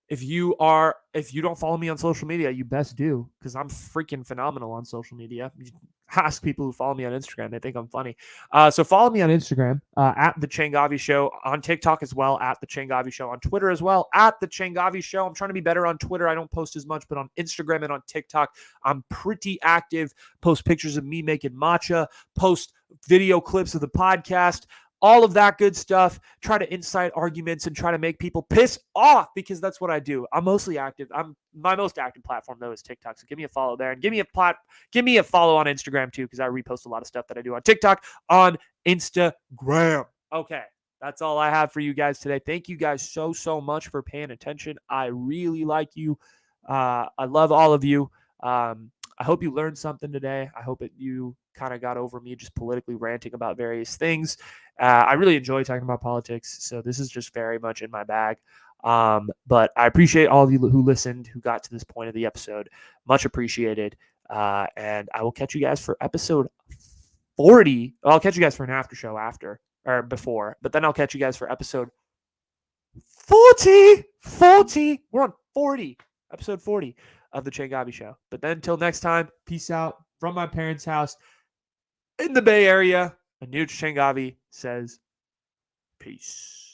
If you don't follow me on social media, you best do, because I'm freaking phenomenal on social media. Ask people who follow me on Instagram. They think I'm funny. So follow me on Instagram at The Changavi Show, on TikTok as well, at The Changavi Show, on Twitter as well, at The Changavi Show. I'm trying to be better on Twitter. I don't post as much, but on Instagram and on TikTok, I'm pretty active. Post pictures of me making matcha, post video clips of the podcast, all of that good stuff. Try to incite arguments and try to make people piss off, because that's what I do. I'm mostly active. My most active platform though is TikTok. So give me a follow there, and give me a follow on Instagram too, because I repost a lot of stuff that I do on TikTok on Instagram. Okay, that's all I have for you guys today. Thank you guys so much for paying attention. I really like you. I love all of you. I hope you learned something today. I hope you kind of got over me just politically ranting about various things. I really enjoy talking about politics, so this is just very much in my bag. But I appreciate all of you who listened, who got to this point of the episode. Much appreciated. And I will catch you guys for episode 40. I'll catch you guys for an after show after or before, but then I'll catch you guys for episode 40. We're on 40. Episode 40 of The Changavi Show. But then until next time, peace out from my parents' house in the Bay Area. Anuj Changavi says peace.